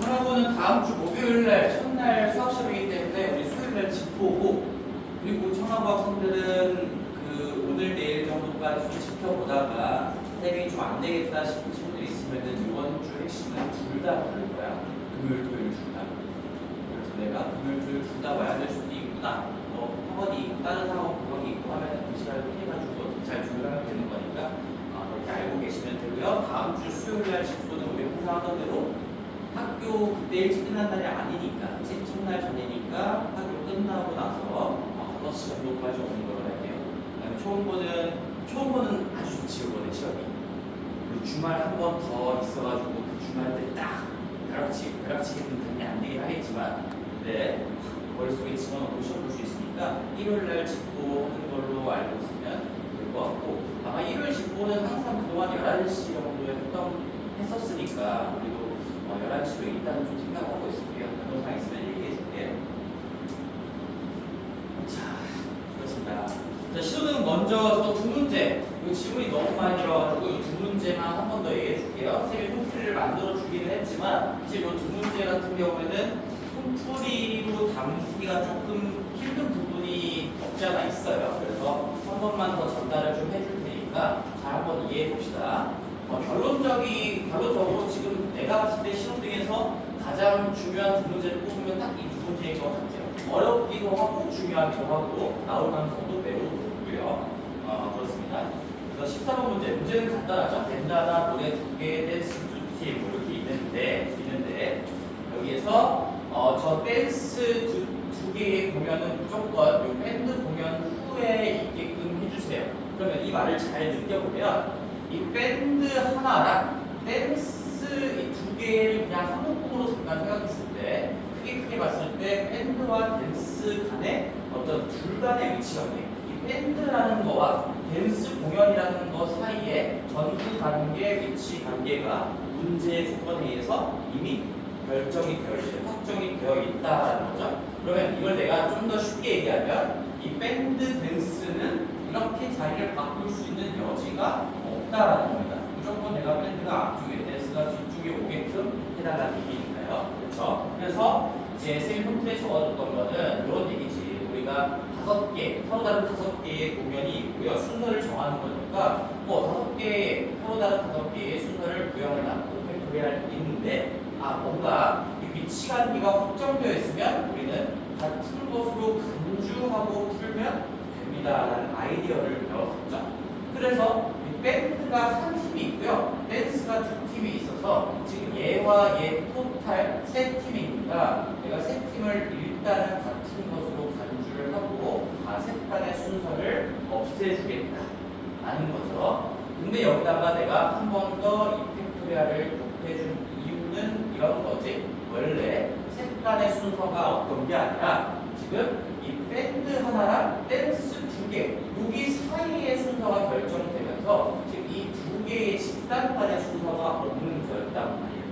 전화번호는 다음 주 목요일날 첫날 수학 시험이기 때문에 우리 수요일날 짚보고, 그리고 청하부 학생들은 그 오늘 내일 정도까지 지켜보다가 쌤이 좀 안 되겠다 싶은 친구들이 있으면은 이번 주 핵심은 둘 다 부를 거야. 금요일 토요일 둘 다. 그래서 내가 금요일 토요일 둘 다 와야 될 수도 있구나. 뭐 학원이 있고 다른 학원 그건이 있고 하면은 그 시간을 피해가지고 잘 조율하면 되는 거니까 그렇게 알고 계시면 되고요. 다음 주 수요일날 짚보는 우리 항상 하던 대로 학교 그때 일찍 끝난 날이 아니니까 첫날 전이니까 학교 끝나고 나서 5시 정도까지 오는 걸로 할게요. 그다음에 초음보는 아주 좋지 이번에 시험이. 그리고 주말 한 번 더 있어가지고 그 주말 때 딱 벼락치기는 당연히 안 되긴 하겠지만, 근데 머릿속에 집어넣고 시험 볼 수 있으니까 일요일날 집보하는 걸로 알고 있으면 될 것 같고, 아마 일요일 집보는 항상 그동안 11시 정도에 했었으니까 우리도 11시로 일단 좀 생각하고 있을게요. 영상 있으면 얘기해 줄게요. 자, 그렇습니다. 자, 시도는 먼저 저 두 문제, 이 지문이 너무 많이 들어가지고 이 두 문제만 한 번 더 얘기해 줄게요. 쌤이 손풀이를 만들어 주기는 했지만 사실 이 두 문제 같은 경우에는 손풀이로 담기가 조금 힘든 부분이 없지 않아 있어요. 그래서 한 번만 더 전달을 좀 해줄 테니까 잘 한번 이해해 봅시다. 결론적으로 지금 내가 봤을 때 시험 중에서 가장 중요한 두 문제를 뽑으면 딱 이 두 문제인 것 같아요. 어렵기도 하고 중요하기도 하고 나올 가능성도 매우 높고요. 그렇습니다. 그래서 14번 문제는 간단하죠. 벤다나 노래 두 개, 댄스 두 팀 이렇게 있는데 여기에서 저 댄스 두 개의 공연은 무조건 이 밴드 공연 후에 있게끔 해주세요. 그러면 이 말을 잘 느껴보면 이 밴드 하나랑 댄스 이 두 개를 그냥 한목으로 잠깐 생각했을 때 크게 봤을 때 밴드와 댄스 간의 어떤 둘 간의 위치관계, 이 밴드라는 거와 댄스 공연이라는 것 사이에 전후 관계, 위치 관계가 문제의 조건에 의해서 이미 결정이 되어 있어요. 확정이 되어 있다라는 거죠. 그러면 이걸 내가 좀 더 쉽게 얘기하면 이 밴드 댄스는 이렇게 자리를 바꿀 수 있는 여지가 없다라는 겁니다. 무조건 내가 밴드가 앞쪽에 댄스가 뒤쪽에 오게끔 해달라는 얘기니까요. 그렇죠? 그래서 이제 쌤이 홈트에 적어줬던 거는 이런 얘기지. 우리가 서로 다른 5개의 공연이 있고요. 순서를 정하는 거니까 서로 다른 5개의 순서를 구형을 놨고 팩토리얼 있는데 뭔가 이 위치관계가 확정되어 있으면 우리는 같은 것으로 간주하고 풀면 됩니다라는 아이디어를 배웠었죠. 그래서 이 밴드가 한 팀이 있고요. 댄스가 두 팀이 있어서 지금 얘와 얘 토탈 세 팀이니까 내가 세 팀을 일단은 같은 것으로 간주를 하고 세 판의 순서를 없애주겠다 라는 거죠. 근데 여기다가 내가 한 번 더 이 팩토리얼을 곱해준 이유는 이런 거지. 원래 세 판의 순서가 어떤 게 아니라 지금 이 밴드 하나랑 댄스 두 개, 여기 사이의 순서가 결정되면서 지금 이 두 개의 집단 간의 순서가 없는 거였단 말이에요.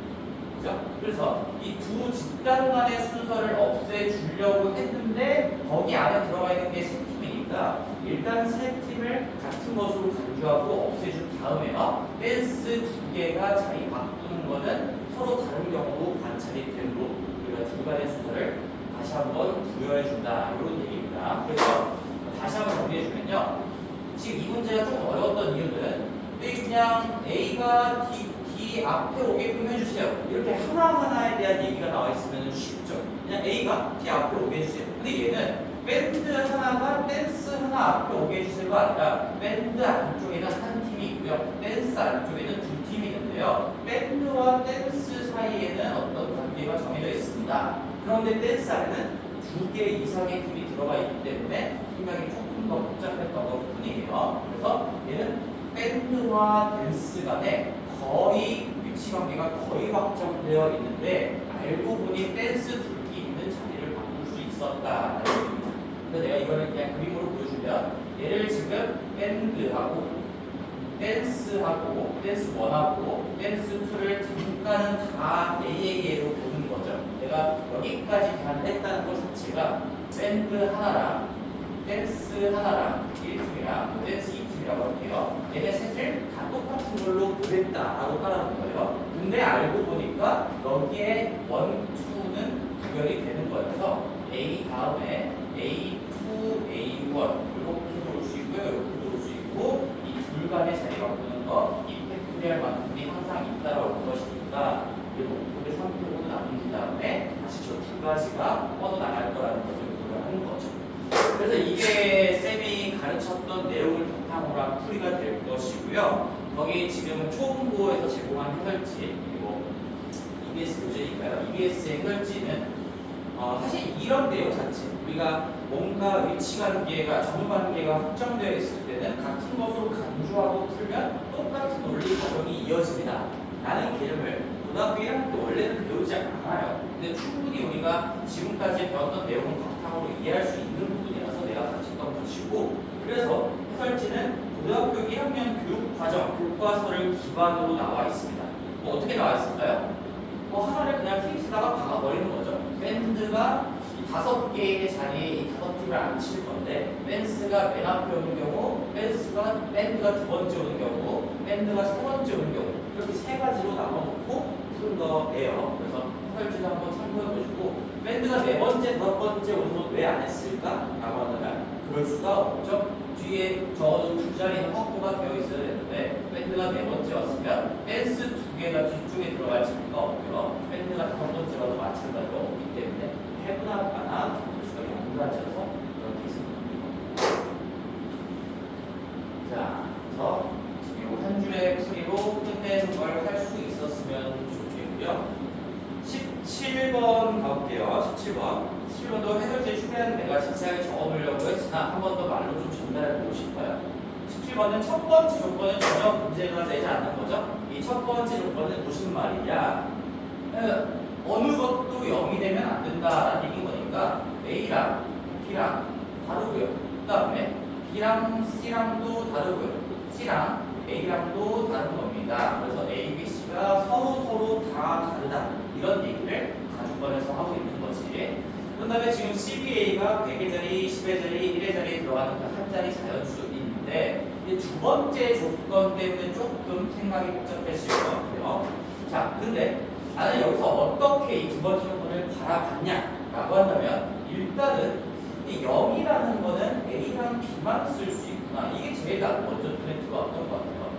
그죠? 그래서 이 두 집단 간의 순서를 없애주려고 했는데 거기 안에 들어가 있는 게 세 팀이니까 일단 세 팀을 같은 것으로 간주하고 없애준 다음에요. 댄스 두 개가 자리 바꾸는 거는 서로 다른 경우로 관찰이 되므로 우리가 두 간의 순서를 다시 한번 부여해준다 이런 얘기입니다. 그래서 다시 한번 정리해주면요. 지금 이 문제가 조금 어려웠던 이유는 그냥 A가 D 앞에 오게끔 해주세요. 이렇게 하나하나에 대한 얘기가 나와 있으면 쉽죠. 그냥 A가 D 앞에 오게 해주세요. 근데 얘는 밴드 하나가 댄스 하나 앞에 오게 해주세요가 아니라 밴드 안쪽에는 한 팀이 있고요. 댄스 안쪽에는 두 팀이 있는데요. 밴드와 댄스 사이에는 어떤 관계가 정해져 있습니다. 그런데 댄스 안에는 두 개 이상의 팀이 들어가 있기 때문에 생각이 조금 더 복잡했던 것 뿐이에요. 그래서 얘는 밴드와 댄스 간에 거의 위치관계가 거의 확정되어 있는데 알고 보니 댄스 둘이 있는 자리를 바꿀 수 있었다라는 얘기입니다. 근데 내가 이거를 그냥 그림으로 보여주면 얘를 지금 밴드하고 댄스하고 댄스 1하고 댄스 2를 잠깐은 다 AAA로 보는 거죠. 내가 여기까지 계산을 했다는 것 자체가 밴드 하나랑 댄스 하나랑 1팀이랑 댄스 2팀이라고 할게요. 얘네 셋을 다 똑같은 걸로 그랬다라고 따라하는 거예요. 근데 알고 보니까 여기에 1, 2는 구별이 되는 거여서 A 다음에 A2, A1 이렇게 볼 수 있고요. 이렇게 볼 수 있고 이 둘 간의 자리 바꾸는 거, 이 팩토리얼만큼이 항상 잇따라올 것이니까 이렇게 3표로 나눈 다음에 다시 저 두 가지가 뻗어나갈 거라는 것을 고려하는 거죠. 그래서 이게 쌤이 가르쳤던 내용을 바탕으로 한 풀이가 될 것이고요. 거기 지금 초중고에서 제공한 해설지 그리고 EBS 교재니까요. EBS의 해설지는 사실 이런 내용 자체 우리가 뭔가 위치관계가 정관계가 확정되어 있을 때는 같은 것으로 간주하고 풀면 똑같은 논리 과정이 이어집니다 라는 개념을 고등학교 1학년 때 원래는 배우지 않아요. 근데 충분히 우리가 지금까지 배웠던 내용을 바탕으로 이해할 수 있는 부분이라서 내가 가르쳤던 것이고, 그래서 해설지는 고등학교 1학년 교육과정 교과서를 기반으로 나와 있습니다. 뭐 어떻게 나와 있을까요? 하나를 그냥 케이스다가 박아버리는 거죠. 밴드가 이 5개의 자리에 이 5팀을 앉힐 건데, 밴스가 맨 앞에 오는 경우, 밴드가 두 번째 오는 경우, 밴드가 세 번째 오는 경우, 이렇게 세 가지로 나눠놓고 푼 거예요. 그래서 해설지도 한번 참고해 보시고, 밴드가 네 번째, 다섯 번째 오는 건 왜 안 했을까? 라고 한다면 그럴 수가 없죠. 뒤에 적어도 두 자리는 확보가 되어 있어야 되는데, 밴드가 네 번째 왔으면 댄스 두 개가 뒤쪽에 들어갈 자리가 없고요. 밴드가 다섯 번째 와도 마찬가지로 없기 때문에 해분할까나 교수가 양가져서 그렇게 있습니다. 자, 그래서 지금 한 줄의 풀이로 끝내는 걸 할 수 있었으면 좋겠고요. 17번 가볼게요. 17번도 해설지에 출연한 내가 자세하게 적어보려고 했으나 한 번 더 말로 좀 전달해보고 싶어요. 17번은 첫 번째 조건은 전혀 문제가 되지 않는 거죠. 이 첫 번째 조건은 무슨 말이냐? 어느 것도 0이 되면 안 된다라는 얘기인 거니까 A랑 B랑 다르고요. 그 다음에 B랑 C랑도 다르고요. C랑 A랑도 다른 겁니다. 그래서 A, B, C가 서로 다 다르다. 이런 얘기를 가주권에서 하고 있는 거지. 그 다음에 지금 CBA가 100의 자리, 10의 자리, 1의 자리에 들어가는 그 한 자리 자연수인데, 이제 두 번째 조건 때문에 조금 생각이 복잡해질 것 같아요. 자, 근데 나는 여기서 어떻게 이 두 번째 조건을 바라봤냐라고 한다면, 일단은 이 0이라는 거는 A랑 B만 쓸 수 있구나. 이게 제일 나는 먼저 눈에 들어왔던 것 같아요.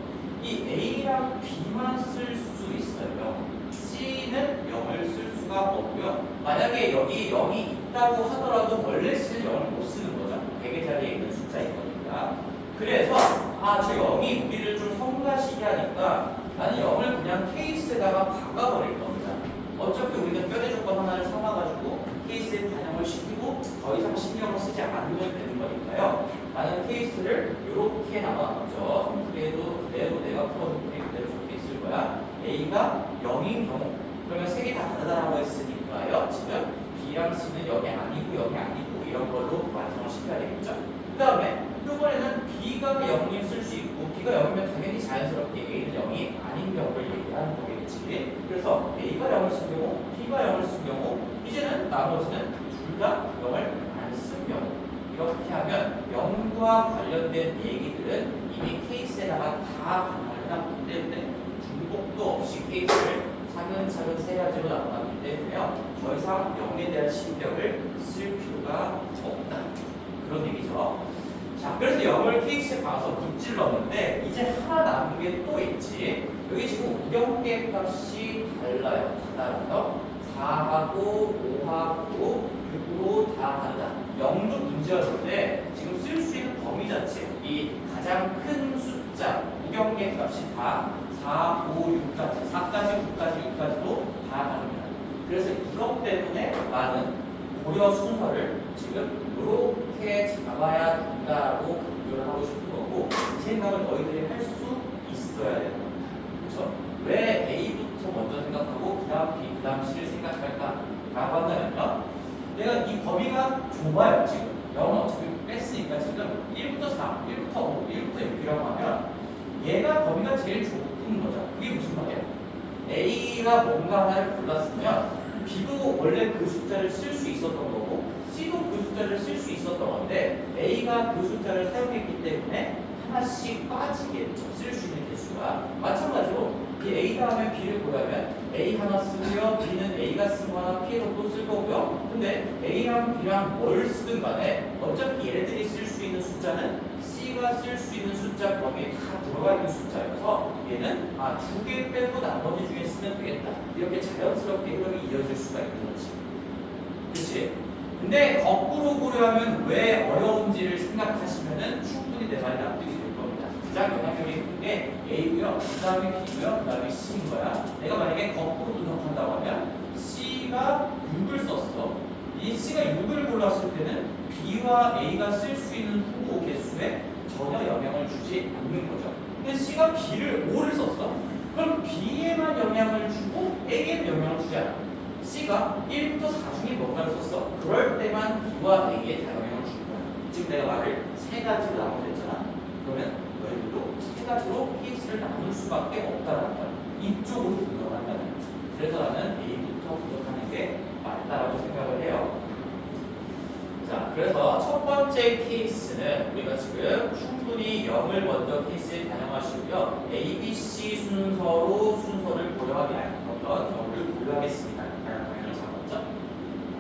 이 A랑 B만 쓸 수 있어요. C는 0을 쓸 수가 없고요. 만약에 여기 0이 있다고 하더라도 원래 C는 0을 못 쓰는 거죠. 100의 자리에 있는 숫자인 거니까. 그래서 저 0이 우리를 좀 성가시게 하니까 나는 0을 그냥 케이스에다가 박아버릴 겁니다. 어차피 우리는 뼈대 조건 하나를 삼아가지고 케이스에 반영을 시키고 더 이상 신경을 쓰지 않으면 되는 거니까요. 나는 케이스를 이렇게 나눠놨죠. 그래도 그대로 내가 풀어준 게 그대로 적혀 있을 거야. A가 0인 경우, 그러면 세 개 다 다르다라고 했으니까요. 지금 B랑 C는 0이 아니고 0이 아니고 이런 걸로 완성을 시켜야 되겠죠. 그 다음에 이번에는 B가 0을 쓸 수 있고, B가 0이면 당연히 자연스럽게 A는 0이 아닌 경우를 얘기하는 거겠지. 그래서 A가 0을 쓴 경우, B가 0을 쓴 경우, 이제는 나머지는 둘 다 0을 안 쓴 경우. 이렇게 하면 0과 관련된 얘기들은 이미 케이스에다가 다 반영을 해놨기 때문에 중복도 없이 케이스를 차근차근 세 가지로 나눠놨기 때문에요. 더 이상 0에 대한 신경을 쓸 필요가 없다. 그런 얘기죠. 자, 그래서 0을 케이스에 박아서 문질렀는데 이제 하나 남은 게 또 있지. 여기 지금 우경계 값이 달라요. 따라서 4하고 5하고 6으로 다 다르다. 0도 문제였는데 지금 쓸 수 있는 범위 자체, 이 가장 큰 숫자 우경계 값이 다 4, 5, 6까지, 4까지, 9까지, 6까지도 다 다릅니다. 그래서 이것 때문에 나는 고려 순서를 지금 이렇게 잡아야 된다고 강조를 하고 싶은 거고, 이 생각을 너희들이 할 수 있어야 되는 겁니다. 그렇죠? 왜 A부터 먼저 생각하고 그 다음 B, 그 다음 C를 생각할까? 라고 한다면요, 내가 이 범위가 좁아요. 지금 0은 어차피 뺐으니까 지금 1부터 3, 1부터 5, 1부터 6이라고 하면 얘가 범위가 제일 좁은 거죠. 그게 무슨 말이에요? A가 뭔가 하나를 골랐으면 B도 원래 그 숫자를 쓸 수 있었던 거고 C도 그 숫자를 쓸 수 있었던 건데 A가 그 숫자를 사용했기 때문에 하나씩 빠지겠죠. 쓸 수 있는 개수가. 마찬가지로 이 A 다음에 B를 보려면 A 하나 쓰고요. B는 A가 쓴 거 하나 피해서 또 쓸 거고요. 근데 A랑 B랑 뭘 쓰든 간에 어차피 얘네들이 쓸 수 있는 숫자는 C가 쓸 수 있는 숫자 범위에 다 들어가 있는 숫자여서 얘는 2개 빼고 나머지 중에 쓰면 되겠다. 이렇게 자연스럽게 흐름이 이어질 수가 있는 거지. 그치? 근데 거꾸로 고려하면 왜 어려운지를 생각하시면은 충분히 내 말이 납득이 될 겁니다. 가장 영향력이 큰 게 A고요, 그 다음에 B고요, 그 다음에 C인 거야. 내가 만약에 거꾸로 분석한다고 하면 C가 6을 썼어. 이 C가 6을 골랐을 때는 B와 A가 쓸 수 있는 후보 개수에 전혀 영향을 주지 않는 거죠. 근데 C가 B를 5를 썼어. 그럼 B에만 영향을 주고 A에는 영향을 주지 않아. C가 1부터 4 중에 뭔가를 썼어. 그럴 때만 B와 A에 다 영향을 줄 거야. 지금 내가 말을 세 가지로 나눠냈잖아. 그러면 너희들도 세 가지로 케이스를 나눌 수밖에 없다라는 거야. 이쪽으로 분석을 한다는 거야. 그래서 나는 A부터 분석하는 게 맞다라고 생각을 해요. 자, 그래서 첫 번째 케이스는 우리가 지금 충분히 0을 먼저 케이스에 반영하시고요. A, B, C 순서로 순서를 고려하기 어떤 경우를 고려하겠습니다. 라는 방향을 잡았죠.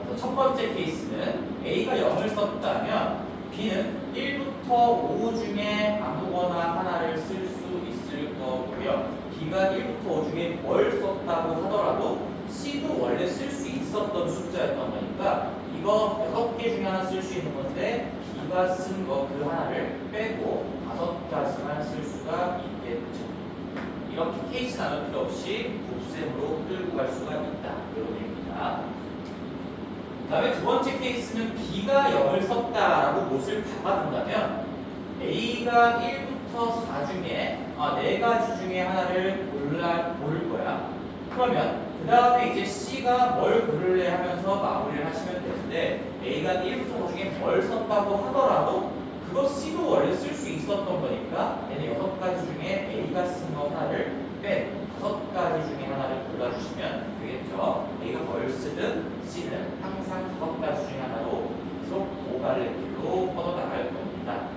그래서 첫 번째 케이스는 A가 0을 썼다면 B는 1부터 5 중에 아무거나 하나를 쓸 수 있을 거고요. B가 1부터 5 중에 뭘 썼다고 하더라도 C도 원래 쓸 수 있었던 숫자였던 거니까 이거 6개 중에 하나 쓸 수 있는 건데 B가 쓴 거 그 하나를 빼고 5가지만 쓸 수가 있겠죠. 이렇게 케이스 나눌 필요 없이 곱셈으로 끌고 갈 수가 있다. 이런 얘기입니다. 그 다음에 두 번째 케이스는 B가 0을 썼다라고 못을 박아둔다면 A가 1부터 4 중에 4가지 중에 하나를 고를 거야. 그러면 그 다음에 이제 C가 뭘 고를래 하면서 마무리를 하시면 되는데 A가 1부터 5 중에 뭘 썼다고 하더라도 그거 C도 원래 쓸 수 있었던 거니까 얘는 6가지 중에 A가 쓴 거 하나를 빼 5가지 중에 하나를 골라주시면 되겠죠. A가 뭘 쓰든 C는 항상 5가지 중에 하나로 계속 오갈래길로 뻗어나갈 겁니다.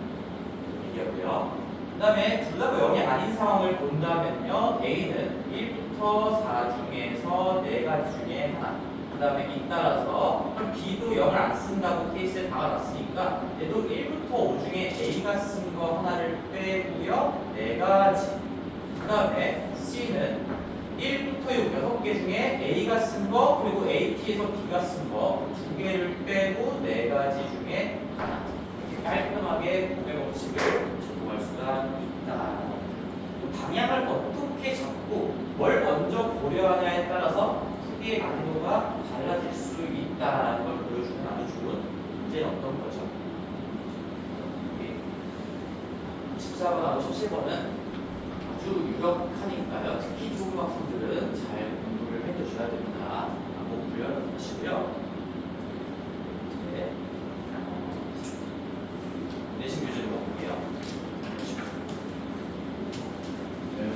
얘기였고요. 그 다음에 둘 다 0이 아닌 상황을 본다면요. A는 1부터 4 중에서 4가지 중에 하나. 그 다음에 잇따라서 B도 0을 안 쓴다고 케이스에 박아놨으니까 얘도 1부터 5 중에 A가 쓴 거 하나를 빼고요. 4가지. 그 다음에 C는 1부터 6, 6개 중에 A가 쓴 거 그리고 AP에서 B가 쓴 거 2개를 빼고 4가지 중에 하나. 이렇게 깔끔하게 구매 법칙을 적용할 수가 있다. 방향을 어떻게 잡고 뭘 먼저 고려하냐에 따라서 크기의 난이도가 달라질 수 있다는 걸 보여주는 아주 좋은 문제는 어떤 거죠? 24번하고 17번은 아주 유력하니까요. 특히 초등학생들은 잘 공부를 해주셔야 됩니다. 한번 불려주시고요. 네. 내신 교재로 볼게요.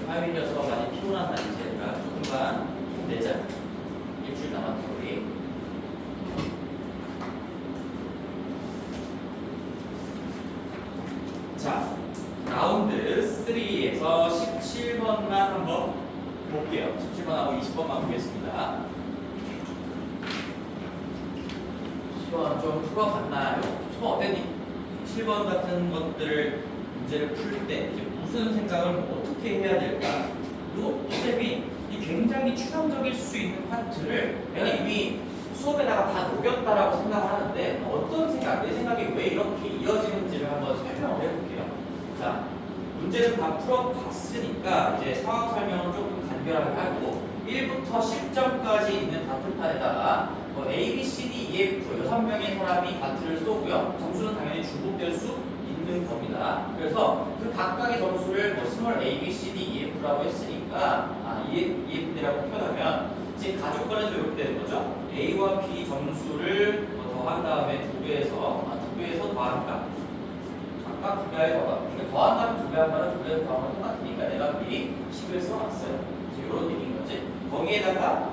화요일 녀석 많이 피곤한 날이니까 조금만 힘내자. 일주일 남았던 우리. 자, 라운드 3에서 17번만 한번 볼게요. 17번하고 20번만 보겠습니다. 10번 좀 풀어봤나요? 10번 어땠니? 7번 같은 것들을 문제를 풀 때 이제 무슨 생각을 어떻게 해야 될까? 그리고 쌤이 이 굉장히 추상적일 수 있는 파트를 내가 이미 수업에다가 다 녹였다라고 생각을 하는데 어떤 생각, 내 생각이 왜 이렇게 이어지는지를 한번 설명을 해볼게요. 자, 문제를 다 풀어봤으니까 이제 상황 설명을 조금 간결하게 하고 1부터 10점까지 있는 다트판에다가 A, B, C, D, E, F 6명의 사람이 다트를 쏘고요. 점수는 당연히 중복될 수 있는 겁니다. 그래서 그 각각의 점수를 스몰 A, B, C, D, E, F라고 했으니까 EF라고 표현하면 지금 가족관에서 이렇게 되는 거죠. A와 B 점수를 더한 다음에 2배에서 더한다. 각각 2배에 더한 다음에 2배한다는 2배에서 더하면 똑같으니까 내가 미리 식을 써놨어요. 지금 이런 얘기인 거지. 거기에다가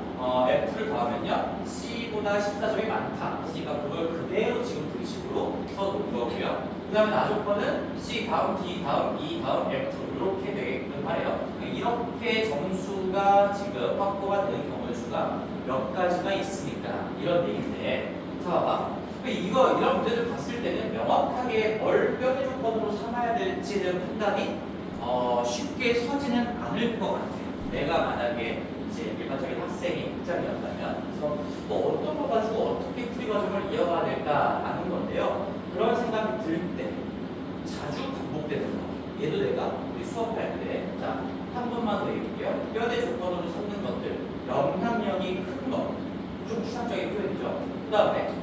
F를 더하면요 C보다 14점이 많다. 그러니까 그걸 그대로 지금 등식으로 써놓은 거고요. 그 다음에 나조건은 C 다음 D 다음 E 다음 F 이렇게 되게끔 하래요. 이렇게 점수가 지금 확보가 되는 경우의 수가 몇 가지가 있으니까 이런 얘기인데, 자 봐봐. 이런 문제를 봤을 때는 명확하게 뭘 뼈대 조건으로 삼아야 될지에 대한 판단이 쉽게 서지는 않을 것 같아요. 내가 만약에 이제 일반적인 학생의 입장이었다면, 그래서 뭐 어떤 거 가지고 어떻게 풀이 과정을 이어가야 될까라는 건데요. 그런 생각이 들 때 자주 반복되는 거. 얘도 내가 우리 수업할 때, 자, 한 번만 더 얘기할게요. 뼈대 조건으로 삼는 것들, 영향력이 큰 것, 좀 추상적인 표현이죠. 그 다음에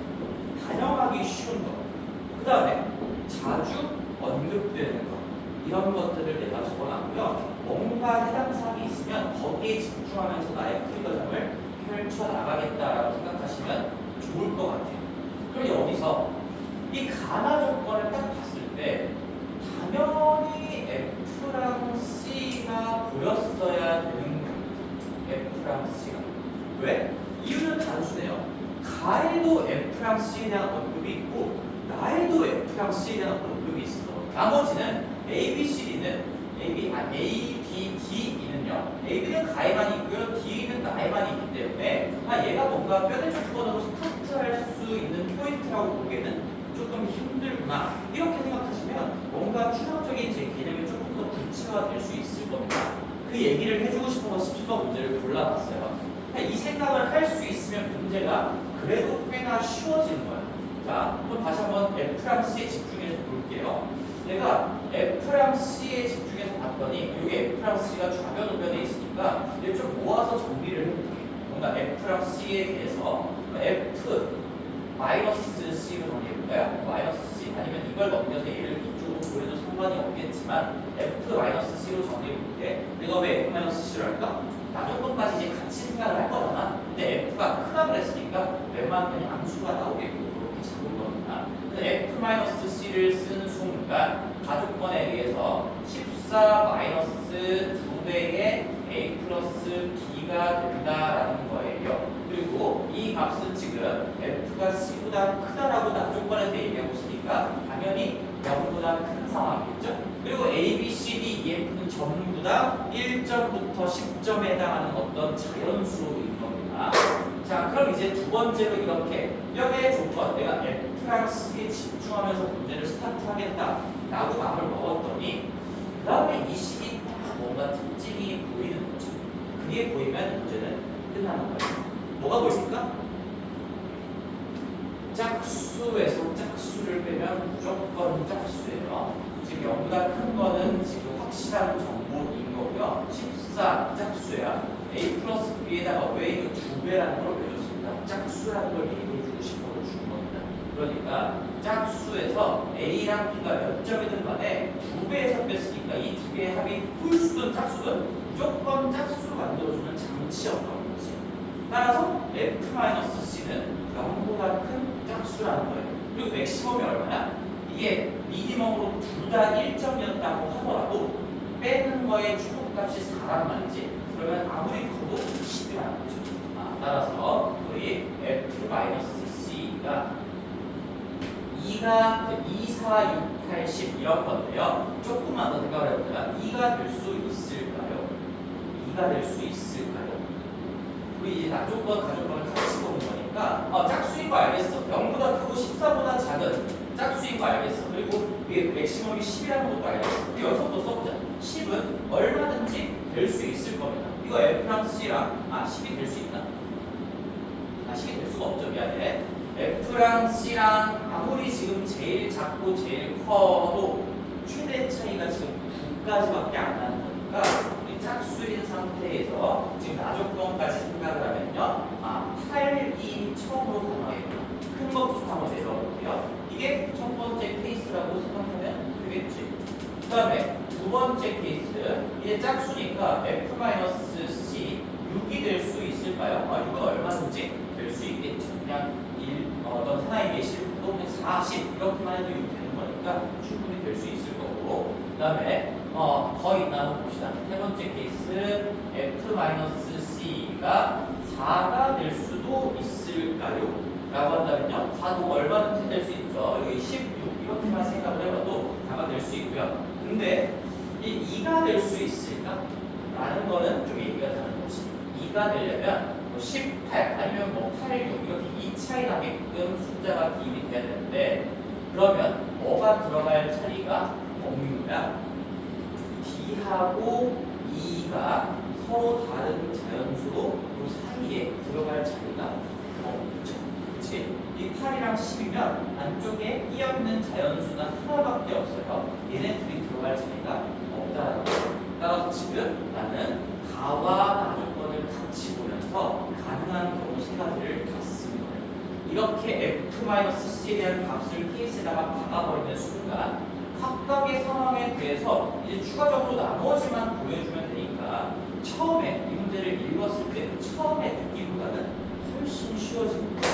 단정하기 쉬운 것, 그 다음에 자주 언급되는 것, 이런 것들을 내가 적어놨고요. 뭔가 해당 사항이 있으면 거기에 집중하면서 나의 풀이 과정을 펼쳐나가겠다라고 생각하시면 좋을 것 같아요. 그럼 여기서 이 가나 조건을 딱 봤을 때 당연히 F랑 C가 보였어야 되는 겁니다. F랑 C가. 왜? 이유는 단순해요. 가에도 F랑 C에 대한 언급이 있고 나에도 F랑 C에 대한 언급이 있어. 나머지는 A, B, C, D는 A, B, D, E는요. A, B는 가에만 있고요. D는 나에만 있기 때문에 얘가 뭔가 뼈대 조건으로 스타트할 수 있는 포인트라고 보기에는 조금 힘들구나. 이렇게 생각하시면 뭔가 추상적인 제 개념이 조금 더 구체화될 수 있을 겁니다. 그 얘기를 해주고 싶어서 10번 문제를 골라봤어요. 이 생각을 할 수 있으면 문제가 그래도 꽤나 쉬워지는 거예요. 자, 그럼 다시 한번 F랑 C에 집중해서 볼게요. 내가 F랑 C에 집중해서 봤더니 여기 F랑 C가 좌변 우변에 있으니까 이걸 좀 모아서 정리를 해볼게요. 뭔가 F랑 C에 대해서 F 마이너스 C로 정리해볼까요? 마이너스 C 아니면 이걸 넘겨서 얘를 이쪽으로 보내도 상관이 없겠지만 F 마이너스 C로 정리해볼게. 내가 왜 F 마이너스 C를 할까? 나조건까지 이제 같이 생각을 할 거잖아. 근데 F가 크다 그랬으니까 웬만하면 양수가 나오겠고 그렇게 잡은 겁니다. 근데 F-C를 쓰는 순간 가족권에 의해서 14 마이너스 2배의 A 플러스 B가 된다라는 거예요. 그리고 이 값은 지금 F가 C보다 크다라고 나조건에서 얘기하고 있으니까 당연히 0보다 큰 상황이겠죠. 그리고 A, B, C, D, E, F는 전부 다 1점부터 10점에 해당하는 어떤 자연수인 겁니다. 자, 그럼 이제 두 번째로 이렇게 뼈의 조건, 내가 F랑 C에 집중하면서 문제를 스타트하겠다라고 마음을 먹었더니 그 다음에 이 식이 딱 뭔가 특징이 보이는 거죠. 그게 보이면 문제는 끝나는 거예요. 뭐가 보입니까? 짝수에서 짝수를 빼면 무조건 짝수예요. 지금 0보다 큰 거는 지금 확실한 정보인 거고요. 14 짝수야. A 플러스 B에다가 왜 이거 2배라는 걸 외웠습니다. 짝수라는 걸 얘기해주고 싶어서 준 겁니다. 그러니까 짝수에서 A랑 B가 몇 점이든 간에 2배에서 뺐으니까 이 두 개의 합이 홀수든 짝수든 무조건 짝수로 만들어주는 장치였던 거지. 따라서 F-C는 0보다 큰 짝수라는 거예요. 그리고 맥시멈이 얼마나? 이게 미니멈으로 둘 다 1점이었다고 하더라도 빼는 거에 최고값이 4란 말이지. 그러면 아무리 커도 10이라는 거죠. 따라서 우리 F-C가 2가 2, 4, 6, 8, 10 이런 건데요. 조금만 더 생각을 해보면 2가 될 수 있을까요? 2가 될 수 있을까요? 우리 이제 나조건, 가조건을 같이 보는 거니까 짝수인 거 알겠어. 0보다 크고 14보다 작은 짝수인 거 알겠어. 그리고 이게 맥시멈이 10이라는 것도 알겠어. 여기서부터 써보자. 10은 얼마든지 될 수 있을 겁니다. 이거 F랑 C랑 10이 될 수 있나? 10이 될 수가 없죠. 미안해. F랑 C랑 아무리 지금 제일 작고 제일 커도 최대 차이가 지금 9까지밖에 안 나는 거니까 우리 짝수인 상태에서 지금 나조건까지 생각을 하면요. 8, 2 처음으로 가능하겠구나. 큰 것부터 한번 내려볼게요. 이게 첫 번째 케이스라고 생각하면 되겠지. 그 다음에 두 번째 케이스, 이제 짝수니까 F-C 6이 될 수 있을까요? 6은 얼마든지 될 수 있겠죠. 그냥 어떤 하나의 예시로 40 이렇게만 해도 6 되는 거니까 충분히 될 수 있을 거고. 그 다음에 더 있나 한번 봅시다. 세 번째 케이스 F-C가 4가 될 수도 있을까요? 라고 한다면요. 4도 얼마든지 될 수 있죠. 여기 16 이렇게만 생각을 해봐도 4가 될 수 있고요. 근데 이 2가 될 수 있을까? 라는 거는 좀 얘기가 다른 거지. 2가 되려면 뭐 18 아니면 뭐 8, 6 이렇게 2 차이 나게끔 숫자가 기입이 돼야 되는데 그러면 뭐가 들어갈 자리가 없는 거야? D하고 2가 서로 다른 자연수로 그 사이에 들어갈 자리가 없죠. 그치? 이 8이랑 10이면 안쪽에 끼어있는 자연수가 하나밖에 없어요. 얘네 둘이 들어갈 자리가 없다는 거예요. 따라서 지금 나는 가와 나조건을 같이 보면서 가능한 경우 세 가지를 다 쓰는 거예요. 이렇게 F-C에 대한 값을 케이스에다가 박아버리는 순간 각각의 상황에 대해서 이제 추가적으로 나머지만 보여주면 되니까 처음에 이 문제를 읽었을 때 처음에 듣기보다는 훨씬 쉬워집니다.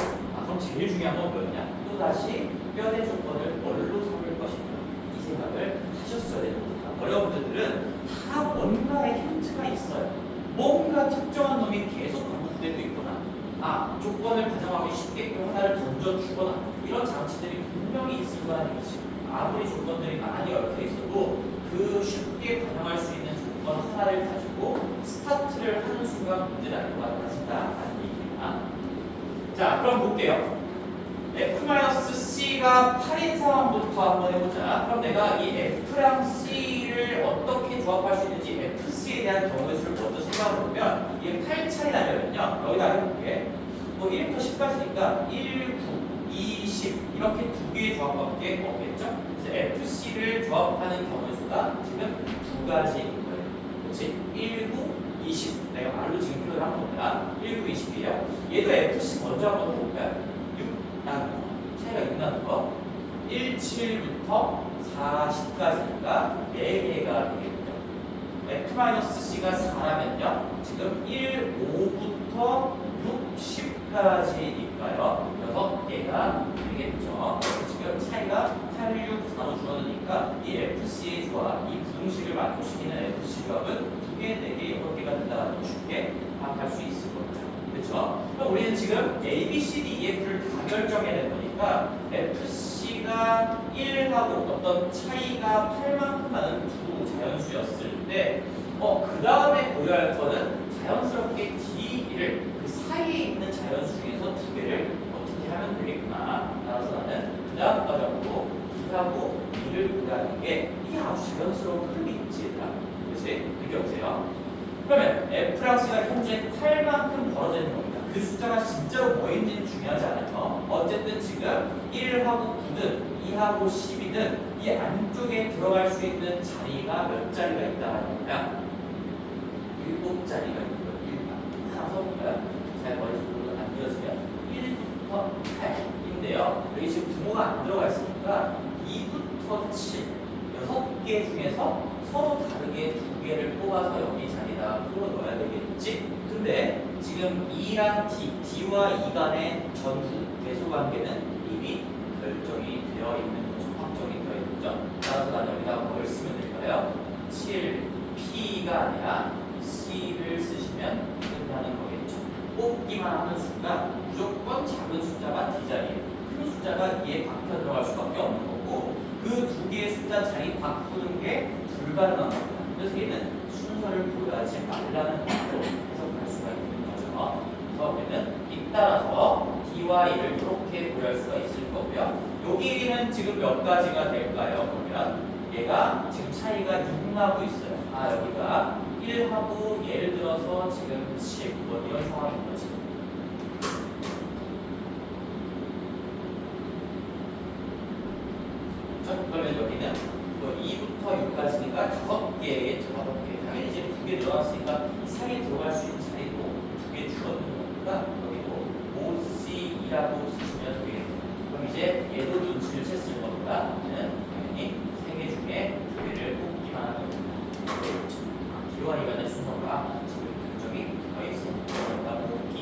그럼 제일 중요한 건 뭐였냐? 또다시 뼈대 조건을 뭘로 삼을 것인가 이 생각을 하셨어야 되는 겁니다. 어려운 문제들은 다 뭔가의 힌트가 있어요. 뭔가 특정한 놈이 계속 반복되고 있거나 조건을 가정하기 쉽게끔 하나를 던져주거나 이런 장치들이 분명히 있을 거라는 얘기지. 아무리 조건들이 많이 얽혀 있어도 그 쉽게 가정할 수 있는 조건 하나를 가지고 스타트를 하는 순간 문제를 알고 가진다는 얘기입니다. 자, 그럼 볼게요. F-C가 8인 상황부터 한번 해보자. 그럼 내가 이 F랑 C를 어떻게 조합할 수 있는지 FC에 대한 경우의 수를 먼저 생각해보면 이게 8차이 나려면요. 여기다 해볼게. 뭐 1부터 10까지니까 1, 9, 2, 10 이렇게 두 개의 조합밖에 없겠죠? 그래서 FC를 조합하는 경우의 수가 지금 두 가지인 거예요. 그렇지? 1, 9, 20 내가 말로 지금 표현을 한 겁니다. 1, 9, 20이에요. 얘도 FC 먼저 한번 해볼까요? 6 나는 거. 차이가 6 나는 거. 1, 7부터 40까지니까 4개가 되겠죠. F-C가 4라면요. 지금 1, 5부터 6, 10까지니까요. 6개가 되겠죠. 지금 차이가 8, 6, 4로 줄어드니까 이 FC의 조합, 이 부등식을 만족시키는 FC 조합은 2개, 4개, 6개가 된다는 걸 쉽게 파악할 수 있을 겁니다. 그렇죠? 그럼 우리는 지금 A, B, C, D, E, F를 다 결정해야 되는 거니까 FC가 1하고 어떤 차이가 8만큼 나는 두 자연수였을 때 그 다음에 고려할 거는 자연스럽게 D1을 그 사이에 있는 자연수 중에서 두 개를 어떻게 하면 되겠구나. 따라서 나는 그 다음 과정으로 D하고 E를 구하는 게 이게 아주 자연스러운 흐름이 있지 얘들아. 그렇지? 느껴보세요. 그러면 F랑 C가 현재 8만큼 벌어져 있는 겁니다. 그 숫자가 진짜로 뭐인지는 중요하지 않아요. 어쨌든 지금 1하고 9든 2하고 10이든 이 안쪽에 들어갈 수 있는 자리가 몇 자리가 있다는 거야? 7자리가 있는 거예요. 하나 써볼까요? 잘 머릿속으로 안 이어지면 1부터 8인데요. 여기 지금 부모가 안 들어가 있으니까 2부터 7 6개 중에서 서로 다르게 2개를 뽑아서 여기 자리에다 풀어넣어야 되겠지? 근데 지금 E랑 D와 E 간의 전후 배수 관계는 이미 결정이 되어 있는 거죠. 확정이 되어 있는 거죠. 따라서 난 여기다 뭘 쓰면 될까요? 7P가 아니라 C를 쓰시면 끝나는 거겠죠. 뽑기만 하는 순간 무조건 작은 숫자가 D자리에 큰 숫자가 E에 박혀 들어갈 수밖에 없는 거고 그 두 개의 숫자 자리 바꾸는 게 불가능한 겁니다. 그래서 얘는 순서를 보여하지 말라는 뜻으로 해석할 수가 있는 거죠. 그래서 우리는 잇따라서 D와 E를 이렇게 보여할 수가 있을 거고요. 여기는 지금 몇 가지가 될까요? 그러면 얘가 지금 차이가 6 나고 있어요. 여기가 1하고 예를 들어서 지금 10 뭐 이런 상황인 거지. 그러면 여기는 2부터 6까지니까 5개겠죠. 5개. 당연히 지금 2개 늘어났으니까 이 사이에 들어갈 수 있는 자리도 2개 줄어드는 거니까 여기도 OCE라고 쓰시면 되겠네요. 그럼 이제 얘도 눈치를 챘을 겁니다. 당연히 3개 중에 2개를 뽑기만 하는 겁니다. D와 E 간의 순서가 지금 결정이 되어 있습니다. 그러니까 뽑기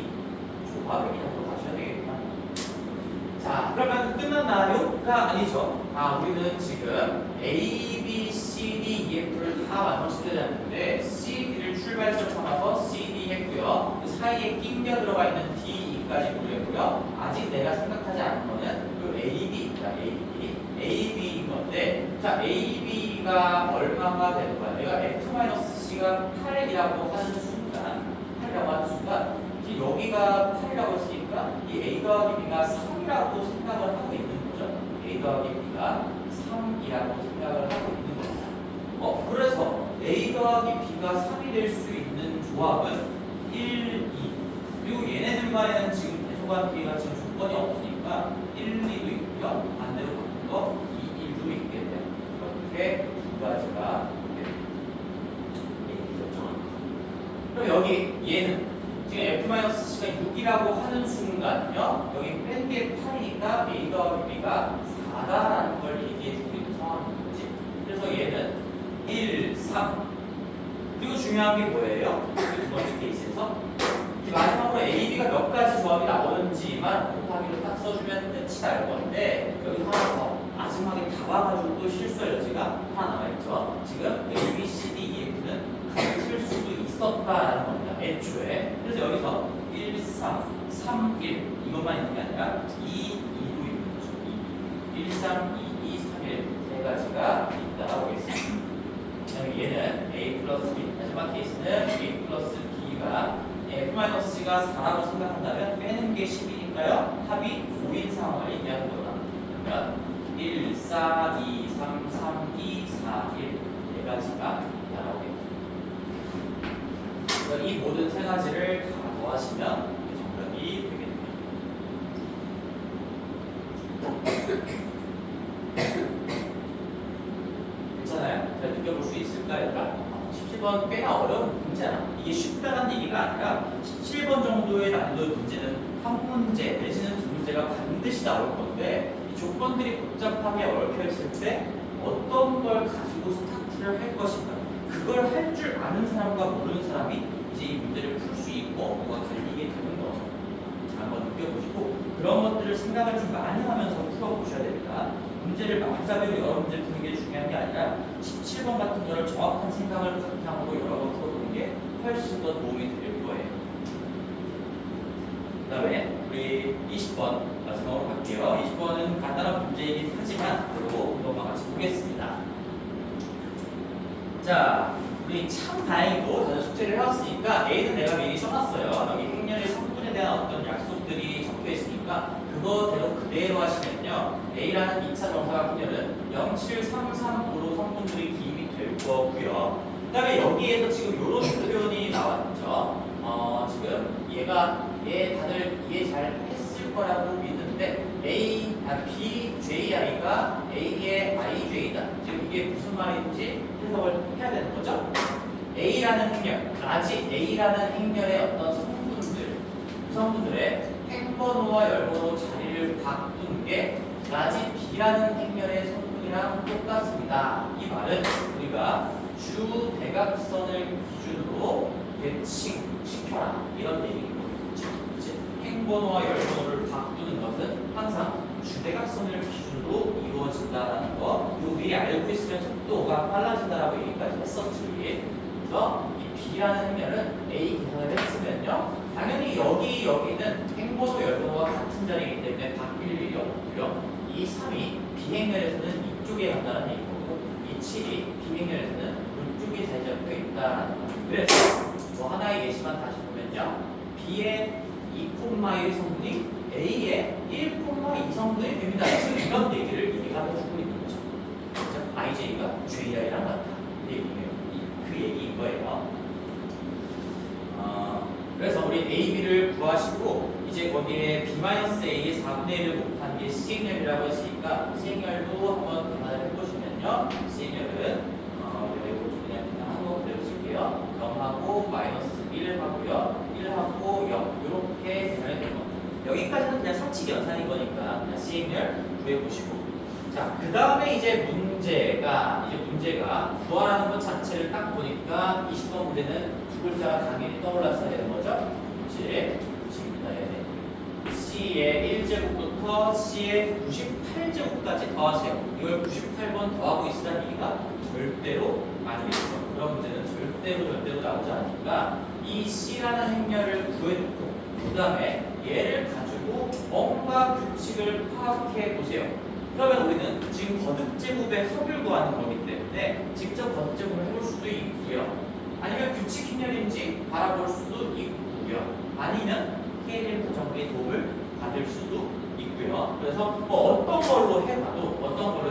조합이라고 하셔야 되겠구나. 자, 그러면 끝났나요?가 아니죠. 우리는 지금 A, B, C, D, E, F를 다 완성시켜야 되는데 C, D를 출발점 삼아서 C, D 했고요. 그 사이에 낑겨 들어가 있는 D, E까지 고려했고요. 아직 내가 생각하지 않은 거는 그 A, B입니다. A, B. A, B인 건데 자, A, B가 얼마가 되는 거야? 내가 f-c가 8이라고 하는 순간 이제 여기가 8이라고 했으니까 이 a 더하기 b가 3이라고 생각을 하고 있는 거죠. a 더하기 b가 3이라고 생각을 하고 있는 겁니다. 그래서 a 더하기 b가 3이 될 수 있는 조합은 1, 2 그리고 얘네들 간에는 지금 대소관계가 지금 조건이 없으니까 1, 2도 있고요. 반대로 바꾼 거 2, 1도 있겠네요. 이렇게 두 가지가 그럼 여기 얘는 지금 f-c가 6이라고 하는 순간요. 여기 뺀 게 8이니까 a 더하기 b가 4다라는 걸 얘기해주고 있는 상황인 거지. 그래서 얘는 1, 3 그리고 중요한 게 뭐예요? 두 번째 케이스에서 이제 마지막으로 a, b가 몇 가지 조합이 나오는지만 곱하기로 딱 써주면 끝이 날 건데 여기 하나 더 마지막에 다 봐가지고 또 실수할 여지가 하나 남아있죠. 지금 a, b, c, d, e, f는 같을 수도 있었다라는 겁니다. 애초에. 그래서 여기서 1, 3, 3, 1 이것만 있는 게 아니라 2, 2도 있는 거죠. 1, 3, 2, 2, 3, 1 세 가지가 있다라고 보겠습니다. 그다음에 얘는 a 플러스 b 마지막 케이스는 a 플러스 b가 f-c가 4라고 생각한다면 빼는 게 10이니까요. 합이 5인 상황을 얘기하는 거다. 그러면 1, 4, 2, 3, 3, 2, 4, 1 네 가지가 나오겠죠. 이 모든 세 가지를 다 더하시면 정답이 되겠네요. 괜찮아요? 잘 느껴볼 수 있을까, 얘들아? 17번 꽤나 어려운 문제잖아. 이게 쉽다는 얘기가 아니라 17번 정도의 난이도의 문제는 한 문제 내지는 두 문제가 반드시 나올 건데 이 조건들이 복잡하게 얽혀 있을 때 어떤 걸 가지고 스타트를 할 것인가 그걸 할 줄 아는 사람과 모르는 사람이 이제 이 문제를 풀 수 있고 뭐가 갈리게 되는 거죠. 자, 한번 느껴보시고 그런 것들을 생각을 좀 많이 하면서 풀어보셔야 됩니다. 문제를 마구잡이로 여러 문제를 푸는 게 중요한 게 아니라 17번 같은 거를 정확한 생각을 바탕으로 여러 번 풀어보는 게 훨씬 더 도움이 될 거예요. 그 다음에 우리 20번 마지막으로 갈게요. 20번은 간단한 문제이긴 하지만 그리고 이것만 같이 보겠습니다. 자, 우리 참 다행히도 저는 숙제를 해왔으니까 A는 내가 미리 써놨어요. 여기 행렬의 성분에 대한 어떤 약속들이 적혀 있으니까 그거대로 그대로 하시면요. A라는 2차 정사각 행렬은 07335로 성분들이 기입이 될 거고요. 그 다음에 여기에서 지금 이런 표현이 나왔죠. 지금 얘 다들 이해 잘 했을 거라고 믿는데 B, JI가 A의 IJ다. 지금 이게 무슨 말인지 해석을 해야 되는 거죠. A라는 행렬, 라지 A라는 행렬의 어떤 성분들의 행번호와 열번호 자리를 바꾼 게 라지 B라는 행렬의 성분이랑 똑같습니다. 이 말은 우리가 주 대각선을 기준으로 대칭시켜라 이런 얘기입니다. 행번호와 열번호를 바꾸는 것은 항상 주대각선을 기준으로 이루어진다는 거. 이거 미리 알고 있으면 속도가 빨라진다라고 얘기까지 했었지. 그래서 이 B라는 행렬은 A 계산을 했으면요. 당연히 여기는 행번호, 열번호가 같은 자리이기 때문에 바뀔 일이 없고요. 이 3이 B행렬에서는 이쪽에 간다는 얘기고 이 7이 B행렬에서는 이쪽에 자리 잡혀 있다는 거. 그래서 뭐 하나의 예시만 다시 보면요. B의 2,1 성분이 A의 1,2 성분이 됩니다. 지금 이런 얘기를 얘가 해주고 있는 거죠. 그렇죠? IJ가 JI랑 같다. 그 얘기예요. 그 얘기인 거예요. 그래서 우리 A, B를 구하시고 이제 거기에 B-A의 4분의 1을 곱한 게 C행렬이라고 했으니까 C행렬도 한번 계산을 해보시면요. C행렬은 그냥 한거 그대로 쓸게요. 0하고 마이너스 1 하고요. 1하고 0 이렇게 계산이 된 겁니다. 여기까지는 그냥 상식 연산인 거니까 그냥 C행렬 구해보시고 자, 그 다음에 이제 문제가 구하라는 것 자체를 딱 보니까 20번 문제는 두 글자가 당연히 떠올랐어야 되는 거죠. 그렇지? C의 1제곱부터 C의 98제곱까지 더하세요. 이걸 98번 더하고 있으라는 얘기가 절대로 아니겠죠. 그런 문제는 절대로 나오지 않으니까 이 C라는 행렬을 구해놓고 그 다음에 얘를 가지고 뭔가 규칙을 파악해 보세요. 그러면 우리는 지금 거듭제곱의 합을 구하는 거기 때문에 직접 거듭제곱을 해볼 수도 있고요. 아니면 규칙 행렬인지 바라볼 수도 있고요. 아니면 K리미터 정리의 도움을 받을 수도 있고요. 그래서 뭐 어떤 걸로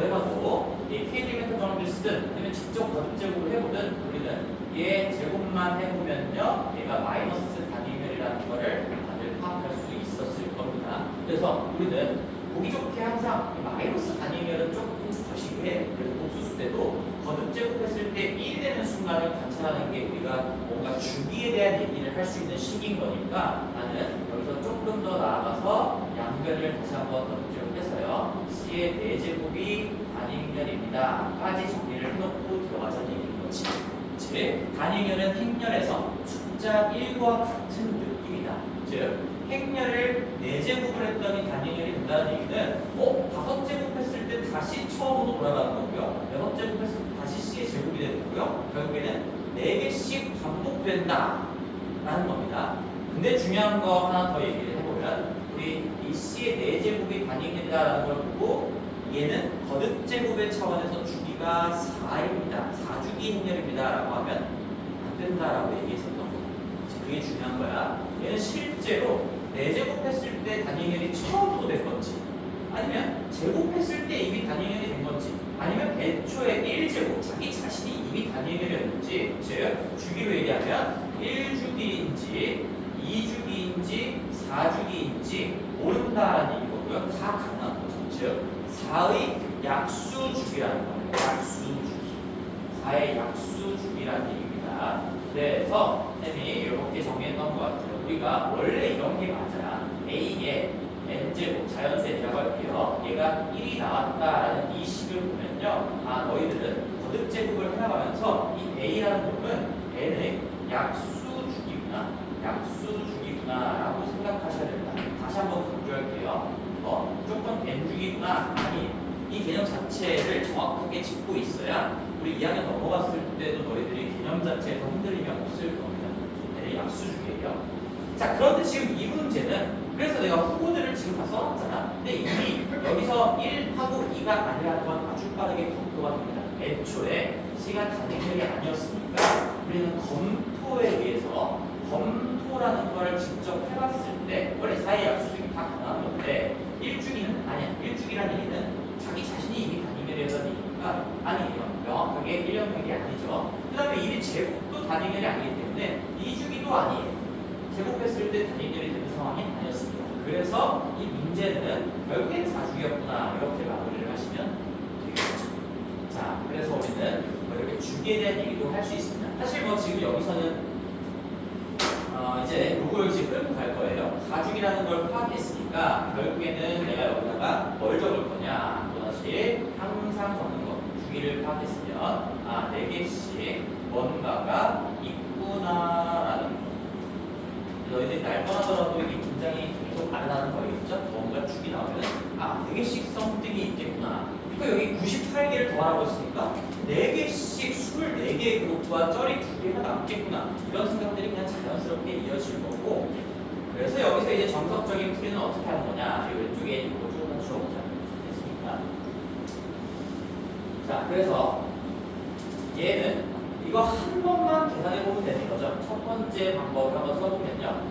해봐도 이 K리미터 정리를 쓰든 아니면 직접 거듭제곱을 해보든 우리는 얘 제곱만 해보면요, 얘가 마이너스 단위면이라는 거를 다들 파악할 수 있었을 겁니다. 그래서 우리는 보기 좋게 항상 마이너스 단위면은 조금 거시기해. 그래서 복수수 때도 거듭제곱했을 때 1이 되는 순간을 관찰하는 게 우리가 뭔가 주기에 대한 얘기를 할 수 있는 시기인 거니까 나는 여기서 조금 더 나아가서 양변을 다시 한번 거듭제곱해서요, C의 4제곱이 단위면입니다 까지 정리를 해놓고 들어가자는 얘기인 거지. 즉 단위면은 행렬에서 숫자 1과 같은 느낌이다. 즉 행렬을 4제곱을 했더니 단위면이 된다는 얘기는 5제곱 했을 때 다시 처음으로 돌아가는 거고요. 6제곱 했을 때 다시 C의 제곱이 되는 거고요. 결국에는 4개씩 반복된다 라는 겁니다. 근데 중요한 거 하나 더 얘기를 해보면 우리 이 C의 4제곱이 단위면이다라는 걸 보고 얘는 거듭제곱의 차원에서 주기가 4입니다. 4주기 행렬입니다 라고 하면 안 된다라고 얘기했었던 거. 그게 중요한 거야. 얘는 실제로 4제곱 했을 때 단위면이 처음으로 된 건지, 아니면 제곱했을 때 이미 단위면이 된 건지, 아니면 애초에 1제곱 자기 자신이 이미 단위면이었는지, 즉 주기로 얘기하면 1주기인지 2주기인지 4주기인지 모른다라는 얘기거고요. 다 가능한 거죠. 즉 4의 약수주기라는 거예요. 약수주기. 4의 약수주기라는 얘기입니다. 그래서 쌤이 이렇게 정리했던 것 같아요. 우리가 원래 이런 게 맞아요. A의 n제곱 자연수에라고 할게요. 얘가 1이 나왔다라는 이 식을 보면요, 아 너희들은 거듭제곱을 해나가면서 이 A라는 놈은 n의 약수주기구나, 약수주기구나라고 생각하셔야 된다. 다시 한번 강조할게요. 무조건 n주기구나, 아니 이 개념 자체를 정확하게 짚고 있어야 우리 2학년 넘어갔을 때도 너희들이 개념 자체에서 흔들림이 없을 겁니다. 네, 약수주기예요. 자, 그런데 지금 이 문제는 그래서 내가 후보들을 지금 다 써놨잖아. 근데 이미 여기서 1하고 2가 아니라는 건 아주 빠르게 검토가 됩니다. 애초에 C가 단행형이 아니었으니까 우리는 검토에 의해서 검토라는 걸 직접 해봤을 때 원래 4의 약수주기 다 가능한 건데 1주기는 아니야. 1주기라는 얘기는 자기 자신이 이미 단위면이라는 얘기니까 아니에요. 명확하게 1형형이 아니죠. 그 다음에 1의 제곱도 단위면이 아니기 때문에 2주기도 아니에요. 제곱했을 때 단위면이 되는 상황이 아니었습니다. 그래서 이 문제는 결국엔 4주기였구나 이렇게 마무리를 하시면 되겠죠. 자, 그래서 우리는 뭐 이렇게 주기에 대한 얘기도 할 수 있습니다. 사실 뭐 지금 여기서는 이제 요걸 이제 끌고 갈 거예요. 4주기라는 걸 파악했으니까 결국에는 내가 여기다가 뭘 적을 거냐, 또다시 항상 적는 거. 주기를 파악했으면 4개씩 뭔가가 있구나라는 거. 너희들이 날 떠나더라도 이 문장이 계속 가능한 거겠죠? 뭔가 주기 나오면 4개씩 썸띵이 있겠구나. 그러니까 여기 98개를 더하라고 했으니까 4개씩 24개의 그룹과 쩔이 2개가 남겠구나. 이런 생각들이 그냥 자연스럽게 이어질 거고, 그래서 여기서 이제 정석적인 풀이는 어떻게 하는 거냐. 이 왼쪽에 이거 조금만 주어보자. 됐습니까? 자, 그래서 얘는 이거 한 번만 계산해보면 되는 거죠. 첫 번째 방법을 한번 써보면요,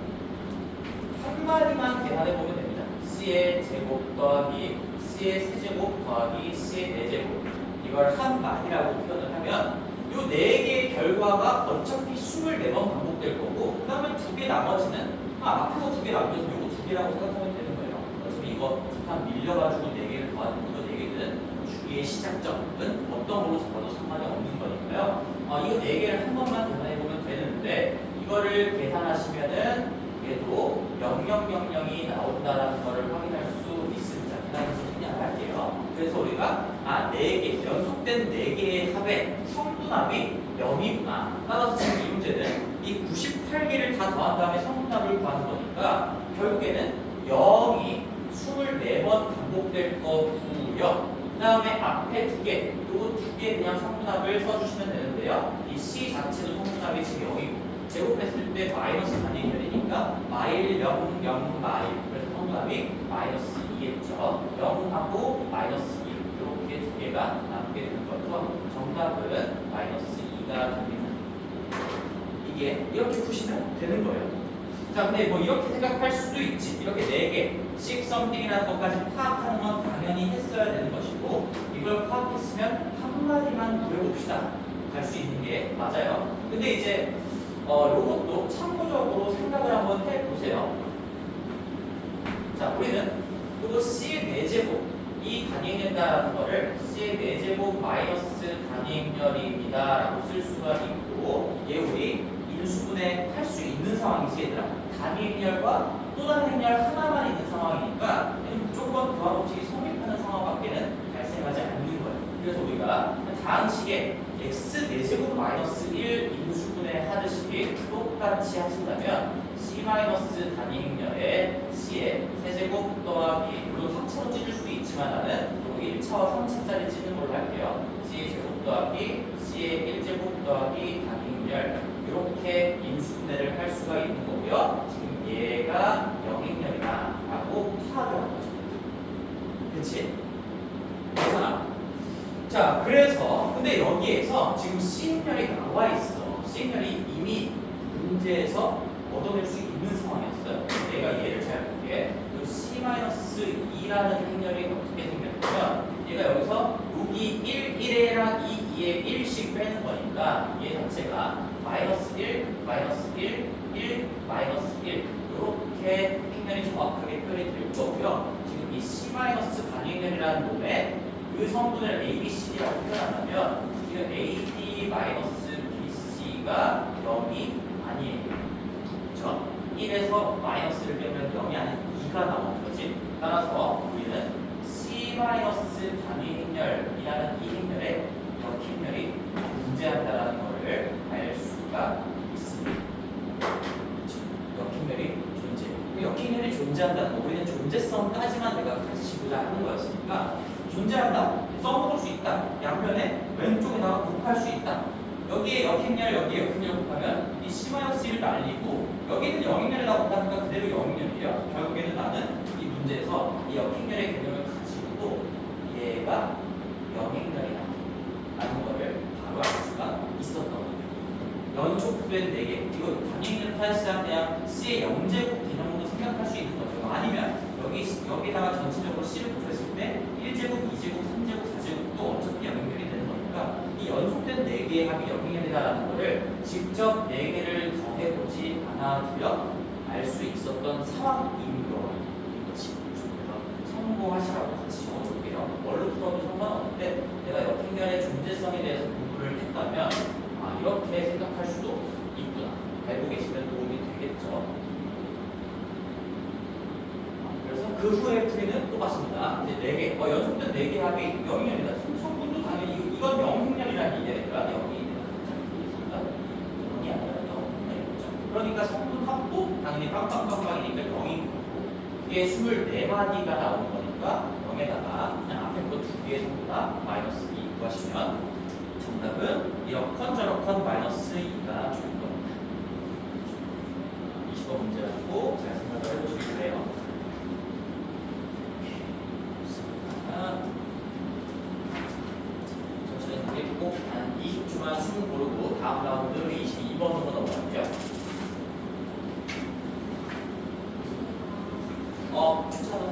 한 마디만 계산해보면 됩니다. C의 제곱 더하기 C의 세제곱 더하기 C의 4제곱, 이걸 한 마디라고 표현을 하면 이 4개의 결과가 어차피 24번 반복될 거고, 그 다음에 2개 나머지는 앞에서 2개 남겨서 이거 2개라고 생각하면 되는 거예요. 어차피 이거 한 밀려가지고 4개를 더하는 이거 4개는 주기의 시작점은 어떤 걸로 잡아도 상관이 없는 거니까요. 이거 4개를 한 번만 계산해보면 되는데, 이거를 계산하시면은 얘도 0000이 나온다라는 거를 확인할 수 있습니다. 계산해서 그냥 할게요. 그래서 우리가 4개, 연속된 4개의 합의 성분합이 0이구나. 따라서 지금 이 문제는 이 98개를 다 더한 다음에 성분합을 구하는 거니까 결국에는 0이 24번 반복될 거고요. 그 다음에 앞에 2개, 요거 2개 그냥 성분합을 써주시면 되는데요. 이 C 자체도 성분합이 지금 0이고, 제곱했을 때 마이너스 단위면이니까 마일 0, 0, 마일. 그래서 성분합이 마이너스 2겠죠. 0하고 마이너스 2 문제가 남게 되는 거라서 정답은 마이너스 2가 됩니다. 이게 이렇게 푸시면 되는 거예요. 자, 근데 뭐 이렇게 생각할 수도 있지. 이렇게 4개, 식 something이라는 것까지 파악하는 건 당연히 했어야 되는 것이고, 이걸 파악했으면 한 마디만 구해봅시다. 갈 수 있는 게 맞아요. 근데 이제 요것도 참고적으로 생각을 한번 해보세요. 자, 우리는 요거 C의 4제곱이 단위행된다라는 거를 C의 4제곱 마이너스 단위행렬입니다 라고 쓸 수가 있고, 얘 우리 인수분해 할 수 있는 상황이지 얘들아. 단위행렬과 또 다른 행렬 하나만 있는 상황이니까 무조건 부하법칙이 성립하는 상황밖에는 발생하지 않는 거예요. 그래서 우리가 다음 식에 x 4제곱 마이너스 1 인수분해 하듯이 똑같이 하신다면 c 마이너스 단위행렬에 c의 세제곱 더하기, 물론 합차로 찢을 수도 있지만 나는 여기 1차와 3차짜리 찢는 걸로 할게요. c의 제곱 더하기 c의 1제곱 더하기 단위행렬, 이렇게 인수분해를 할 수가 있는 거고요. 지금 얘가 영행렬이다 라고 파악을 한 거죠. 그치? 괜찮아? 자, 그래서 근데 여기에서 지금 C행렬이 나와 있어. C행렬이 이미 문제에서 얻어낼 수 있는 상황이었어요. 내가 얘를 잘 볼게. C-2라는 행렬이 어떻게 생겼냐면 얘가 여기서 여기 1, 1에랑 2, 2에 1씩 빼는 거니까 얘 자체가 마이너스 1, 마이너스 1, 1, 마이너스 1 이렇게 행렬이 정확하게 표현이 될 거고요. 지금 이 C-단위행렬이라는 놈에 그 성분을 A, B, C라고 표현한다면 지금 A, D, BC가 0이 아니에요. 그렇죠? 1에서 마이너스를 빼면 0이 아닌 2가 나오는 거지. 따라서 우리는 C-단위행렬이라는 이 행렬에 역행렬이 존재한다는 것을 알 수가 있습니다. 그렇죠? 역행렬이 존재. 역행렬이 존재한다는 거, 우리는 존재성까지만 내가 가지고자 하는 거였으니까 존재한다, 써먹을 수 있다, 양면에 왼쪽에다가 곱할 수 있다. 여기에 역행렬, 여기에 역행렬 곱하면 이 C-1을 날리고 여기는 영행렬에다 곱하니까 그대로 영행렬이에요. 결국에는 나는 이 문제에서 이 역행렬의 개념을 가지고 얘가 영행렬이다 라는 거를 바로 알 수가 있었던 거예요. 연속된 4개, 이거 단위행렬 사실상 그냥 C의 영제곱 개념으로 생각할 수 있는 거죠. 아니면 여기다가 전체적으로 C를 곱했을 때 1제곱, 2제곱, 3제곱, 4제곱도 어차피 영행렬이 되는 거니까 이 연속된 4개의 합이 영행렬이다라는 거를 직접 4개를 더해보지 않아도요 알 수 있었던 상황인 거지. 그래서 참고하시라고 같이 적어볼게요. 뭘로 풀어도 상관없는데 내가 역행렬의 존재성에 대해서 공부를 했다면 이렇게 생각할 수도 있구나. 알고 계시면 도움이 되겠죠. 그래서 그 후에 풀이는 똑같습니다. 이제 4개, 연속된 4개 합이 영행렬이다. 성분도 당연히 이건 영행렬이라는 얘기가 영이 되겠습니다. 영이 아니라 영행렬이죠. 그러니까 성분 합도 당연히 빵빵빵빵이니까 0인 거고, 이게 24마디가 나오는 거니까 0에다가 그냥 앞에 거 2개의 성분 다 마이너스 2 구하시면 정답은 이렇건 저렇건 마이너스 2가 될 겁니다. 20번 문제라고 잘 생각을 해보시면 돼요. 한 20초만 숨 고르고 다음 라운드 22번으로 넘어갈게요. 괜찮아.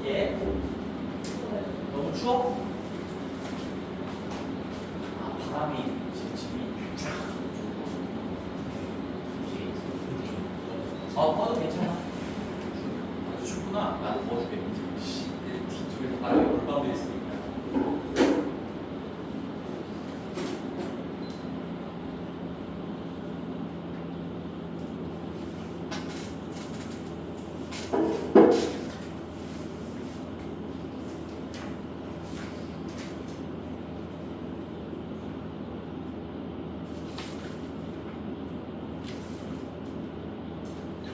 예? 너무 추워? 바람이 집이 꺼도 괜찮아. 춥구나. 난 더워 죽겠는데. 뒤쪽에 바람이 올라오고 있으니까.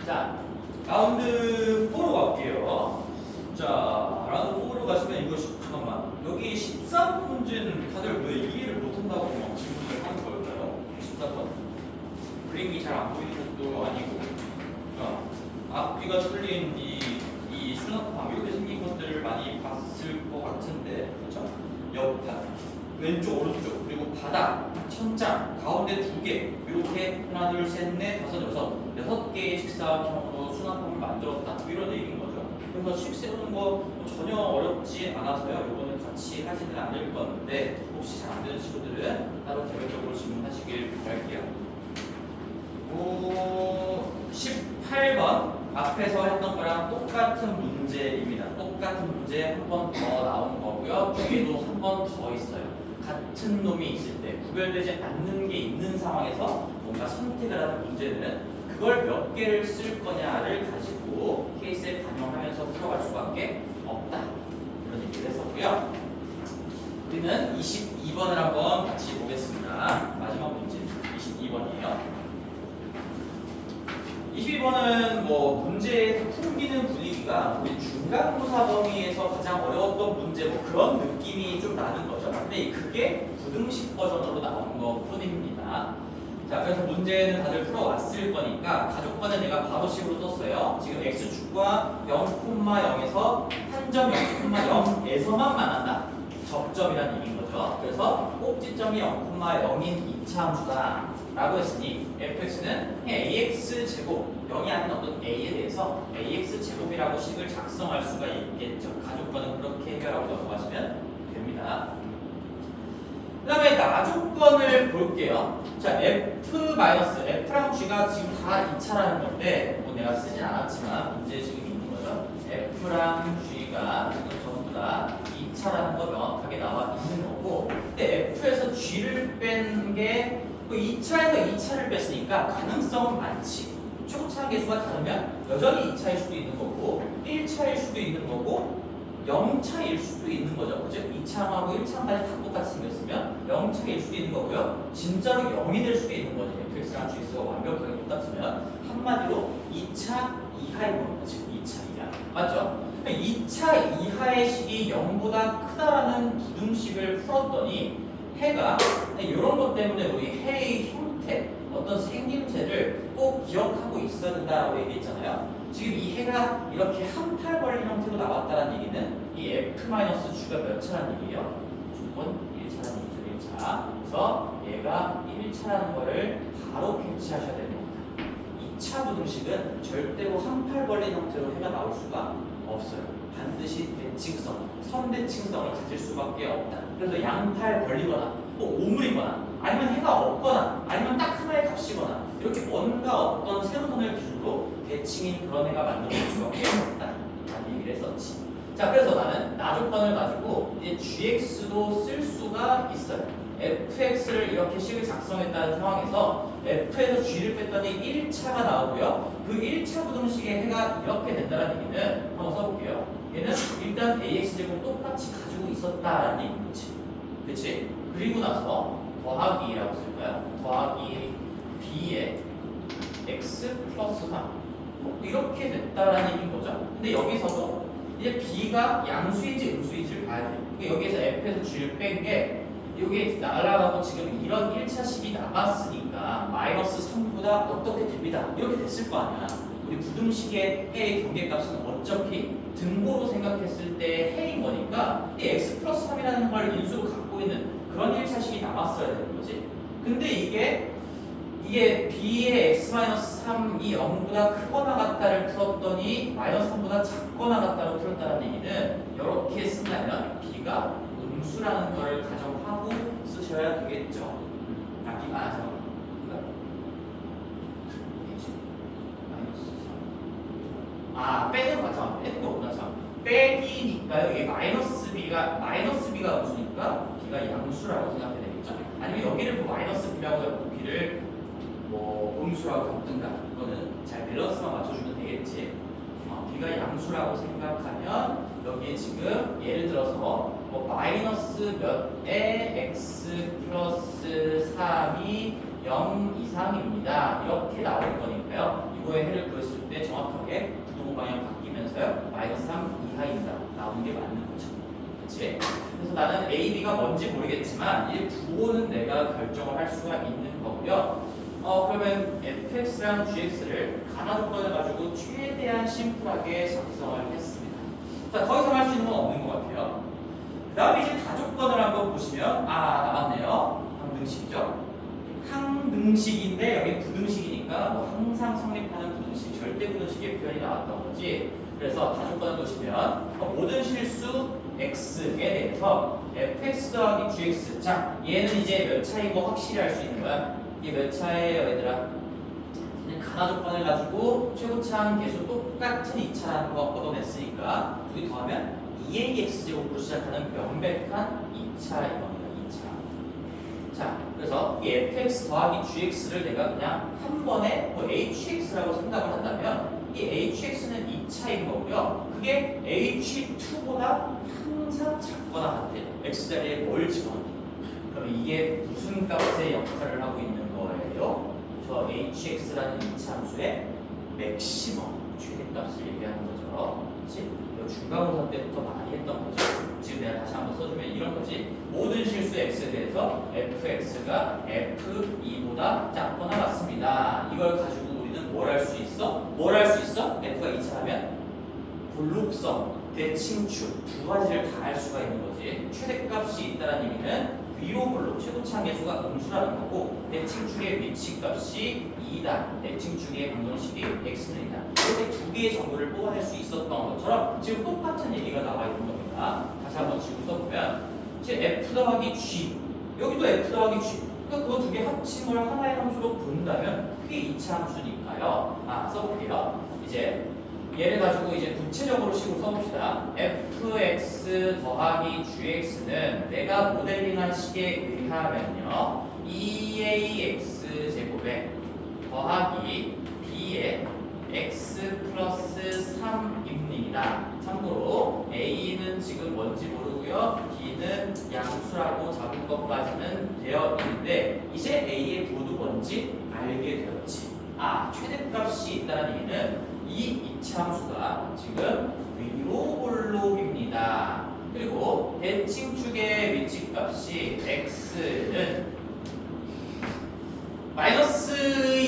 자, 라운드 4로 갈게요. 자, 라운드 4로 가시면 이거 잠깐만. 여기 13번 문제는 다들 왜 이해를 못한다고 막 질문을 하는 걸까요? 14번. 그림이 잘 안 보이는 것도 아니고. 자, 앞뒤가 틀린 이 수납 많이 봤을 것 같은데, 그렇죠? 옆판, 왼쪽, 오른쪽, 그리고 바닥, 천장, 가운데 2개, 이렇게 하나, 둘, 셋, 넷, 다섯, 여섯 개의 직사각형으로 수납형을 만들었다. 이런 얘기인 거죠. 그래서 식 세우는 거 전혀 어렵지 않아서요. 이거는 같이 하지는 않을 건데 혹시 잘 안 되는 친구들은 따로 개별적으로 질문하시길 바랄게요. 18번 앞에서 했던 거랑 똑같은 문제입니다. 똑같은 문제 한 번 더 나온 거고요. 뒤에도 한 번 더 있어요. 같은 놈이 있을 때 구별되지 않는 게 있는 상황에서 뭔가 선택을 하는 문제는 그걸 몇 개를 쓸 거냐를 가지고 케이스에 반영하면서 풀어갈 수밖에 없다. 이런 얘기를 했었고요. 우리는 22번을 한번 같이 보겠습니다. 마지막 문제 22번이에요. 22번은 뭐 문제에서 풍기는 분위기가 우리 중간고사 범위에서 가장 어려웠던 문제 뭐 그런 느낌이 좀 나는 거죠. 근데 그게 부등식 버전으로 나온 것 뿐입니다. 자, 그래서 문제는 다들 풀어왔을 거니까 가족관을 내가 바로식으로 썼어요. 지금 x축과 0,0에서 한 점 0,0에서만 만난다. 접점이라는 얘기인 거죠. 그래서 꼭지점이 0,0인 2차 함수다 라고 했으니 fx는 ax 제곱 0이 아닌 어떤 a에 대해서 ax 제곱이라고 식을 작성할 수가 있겠죠. 가족관은 그렇게 해결하고 넘어가시면 됩니다. 그 다음에 나조건을 볼게요. 자, F랑 G가 지금 다 2차라는 건데 뭐 내가 쓰진 않았지만 문제에 지금 있는 거죠. F랑 G가 지금 전부 다 2차라는 거 명확하게 나와 있는 거고, 근데 F에서 G를 뺀 게 2차에서 2차를 뺐으니까 가능성은 많지. 초차항 개수가 다르면 여전히 2차일 수도 있는 거고 1차일 수도 있는 거고 0차일 수도 있는 거죠. 그죠? 2차하고 1차까지 다 똑같이 생겼으면 0차일 수도 있는 거고요. 진짜로 0이 될 수도 있는 거죠. fx랑 gx가 완벽하게 똑같으면 한마디로 2차 이하인 겁니다. 지금 2차 이하. 맞죠? 2차 이하의 식이 0보다 크다라는 부등식을 풀었더니 해가 이런 것 때문에 우리 해의 형태, 어떤 생김새를 꼭 기억하고 있어야 된다라고 얘기했잖아요. 지금 이 해가 이렇게 한 팔 벌린 형태로 나왔다는 얘기는 이 f-g가 몇 차라는 얘기예요? 무조건 1차라는 얘기죠. 1차. 그래서 얘가 1차라는 거를 바로 캐치하셔야 됩니다. 2차 부등식은 절대로 한 팔 벌린 형태로 해가 나올 수가 없어요. 반드시 대칭성, 선대칭성을 가질 수밖에 없다. 그래서 양팔 벌리거나 또 오물이거나 아니면 해가 없거나 아니면 딱 하나의 값이거나 이렇게 뭔가 어떤 세로 선을 기준으로 대칭인 그런 해가 만들어질 수밖에 없다 라는 얘기를 했었지. 자, 그래서 나는 나조건을 가지고 이제 gx도 쓸 수가 있어요. fx를 이렇게 식을 작성했다는 상황에서 f에서 g를 뺐더니 1차가 나오고요. 그 1차 부등식의 해가 이렇게 된다는 얘기는 한번 써볼게요. 얘는 일단 ax제곱 똑같이 가지고 있었다라는 얘기인 거지. 그치? 그리고 나서 더하기라고 쓸까요? 더하기 b에 x 플러스 3 이렇게 됐다라는 얘기인 거죠. 근데 여기서도 이제 b가 양수인지 음수인지를 봐야 돼요. 그러니까 여기에서 f에서 g를 뺀 게 여기 날아가고 지금 이런 1차식이 남았으니까 마이너스 3보다 어떻게 됩니다. 이렇게 됐을 거 아니야. 우리 부등식의 해의 경계값은 어차피 등고로 생각했을 때 해인 거니까 이 x 플러스 3이라는 걸 인수로 갖고 있는 그런 1차식이 남았어야 되는 거지. 근데 이게 b의 x-3이 0보다 크거나 같다를 풀었더니 마이너스 3보다 작거나 같다로 풀었다는 얘기는 이렇게 쓴다면 b가 음수라는 걸 가정하고 쓰셔야 되겠죠. 잠깐만. 빼는 거 잠깐만. 빼는 거구나. 빼기니까요. 이게 마이너스 b가 음수니까 b가 양수라고 생각해야 되겠죠. 아니면 여기를 뭐 마이너스 b라고 잡고 b를 뭐 음수라고 잡든가 이거는 잘 밸런스만 맞춰주면 되겠지. b가 양수라고 생각하면 여기에 지금 예를 들어서 뭐 마이너스 몇에 x 플러스 3이 0 이상입니다. 이렇게 나올 거니까요. 이거의 해를 구했을 때 정확하게 부등호 방향 바뀌면서요. 마이너스 3 이하입니다. 나오는 게 맞는 거죠. 그치? 그래서 나는 A, B가 뭔지 모르겠지만 이 부호는 내가 결정을 할 수가 있는 거고요. 그러면 fx랑 gx를 가나 조건을 가지고 최대한 심플하게 작성을 했습니다. 자, 더 이상 할 수 있는 건 없는 것 같아요. 그 다음에 이제 다조건을 한번 보시면, 나왔네요. 항등식이죠. 항등식인데 여기 부등식이니까 뭐 항상 성립하는 부등식, 절대 부등식의 표현이 나왔던 거지. 그래서 다조건을 보시면 모든 실수 x에 대해서 fx 더하기 gx. 자, 얘는 이제 몇 차이고 확실히 알 수 있는 거야. 이게 몇 차예요, 얘들아? 가나 조건을 가지고 최고차항 계수 똑같은 2차라는 거 얻어냈으니까 둘이 더하면 2ax제곱으로 시작하는 명백한 2차인 겁니다. 2차. 자, 그래서 이 fx 더하기 gx를 내가 그냥 한 번에 뭐 hx라고 생각을 한다면 이 hx는 2차인 거고요. 그게 h2보다 항상 작거나 같아요. x자리에 뭘 집어넣기. 그럼 이게 무슨 값의 역할을 하고 있는 거예요? 저 hx라는 이차함수의 맥시멈 최대값을 얘기하는 거죠. 그렇지? 이거 중간고사 때부터 많이 했던 거죠. 지금 내가 다시 한번 써주면 이런 거지. 모든 실수 x에 대해서 fx가 f2보다 작거나 같습니다. 이걸 가지고 우리는 뭘 할 수 있어? 뭘 할 수 있어? f가 2차라면 볼록성, 대칭축 두 가지를 다 할 수가 있는 거지. 최대값이 있다는 의미는 위로 볼록 최고차항 계수가 음수라는 거고 대칭축의 위치값이 2다. 대칭축의 방정식이 x는 2다. 이렇게 두 개의 정보를 뽑아낼 수 있었던 것처럼 지금 똑같은 얘기가 나와 있는 겁니다. 다시 한번 지금 써보면 이제 f 더하기 g 여기도 f 더하기 g 그러니까 그거 두 개 합친 걸 하나의 함수로 본다면 그게 2차 함수니까요. 써볼게요. 이제 얘를 가지고 이제 구체적으로 식으로 써봅시다. fx 더하기 gx는 내가 모델링한 식에 의하면요 2ax 제곱에 더하기 b의 x 플러스 3입니다. 참고로 a는 지금 뭔지 모르고요 b는 양수라고 잡은 것까지는 되어 있는데 이제 a의 부호도 뭔지 알게 되었지. 최대값이 있다는 의미는 이 이차함수가 지금 위로 볼록입니다. 그리고 대칭축의 위치값이 x는 마이너스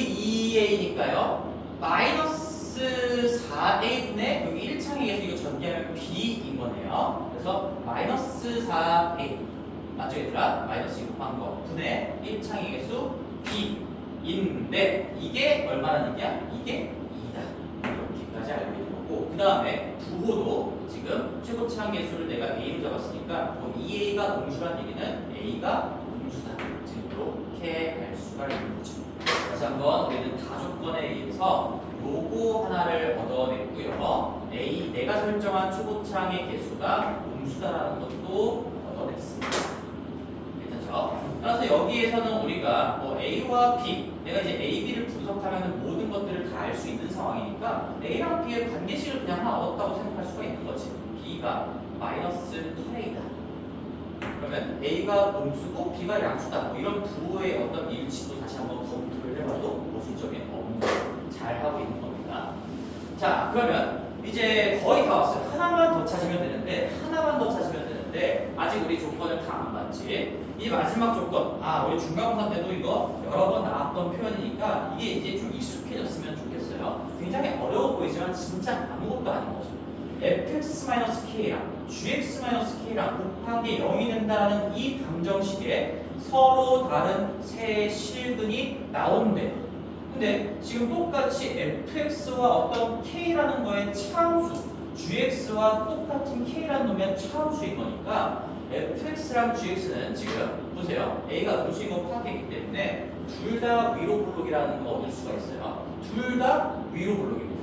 2a니까요. 마이너스 4a분의 여기 1창에 의해서 이거 전개하면 b인 거네요. 그래서 마이너스 4a 맞죠 얘들아? 마이너스 2 곱한 거 분의 1창의 개수 b인데 이게 얼마나 되냐? 이게 2다. 이렇게까지 알고 있는 거고 그 다음에 부호도 지금 최고차항 계수를 내가 a로 잡았으니까 뭐 2a가 음수란 얘기는 a가 음수다. 지금 이렇게 알 수가 있는 거죠. 다시 한번 우리는 다조건에 의해서 요거 하나를 얻어냈고요. a 내가 설정한 최고차항의 계수가 음수다라는 것도 얻어냈습니다. 괜찮죠? 따라서 여기에서는 우리가 뭐 a와 b 내가 이제 a, b를 분석하면 모든 것들을 다 알 수 있는 상황이니까 a랑 b의 관계식을 그냥 하나 얻었다고 생각할 수가 있는 거지. b가 마이너스 8a다. 그러면 a가 음수고 b가 양수다. 뭐 이런 부호의 어떤 일치도 다시 한번 검토를 해봐도 모순적인 없는 잘 하고 있는 겁니다. 자, 그러면 이제 거의 다 왔어요. 하나만 더 찾으면 되는데 아직 우리 조건을 다 안 봤지. 이 마지막 조건, 우리 중간고사 때도 이거 여러 번 나왔던 표현이니까 이게 이제 좀 익숙해졌으면 좋겠어요. 굉장히 어려워 보이지만 진짜 아무것도 아닌 거죠. fx-k랑 gx-k랑 곱하기 0이 된다는 이 방정식에 서로 다른 세 실근이 나온대. 근데 지금 똑같이 fx와 어떤 k라는 거의 차함수 gx와 똑같은 k라는 놈의 차함수인 거니까 fx랑 gx는 지금 보세요. a가 음수인 거 파악했기 때문에 둘 다 위로 볼록이라는 거 얻을 수가 있어요. 둘 다 위로 볼록입니다.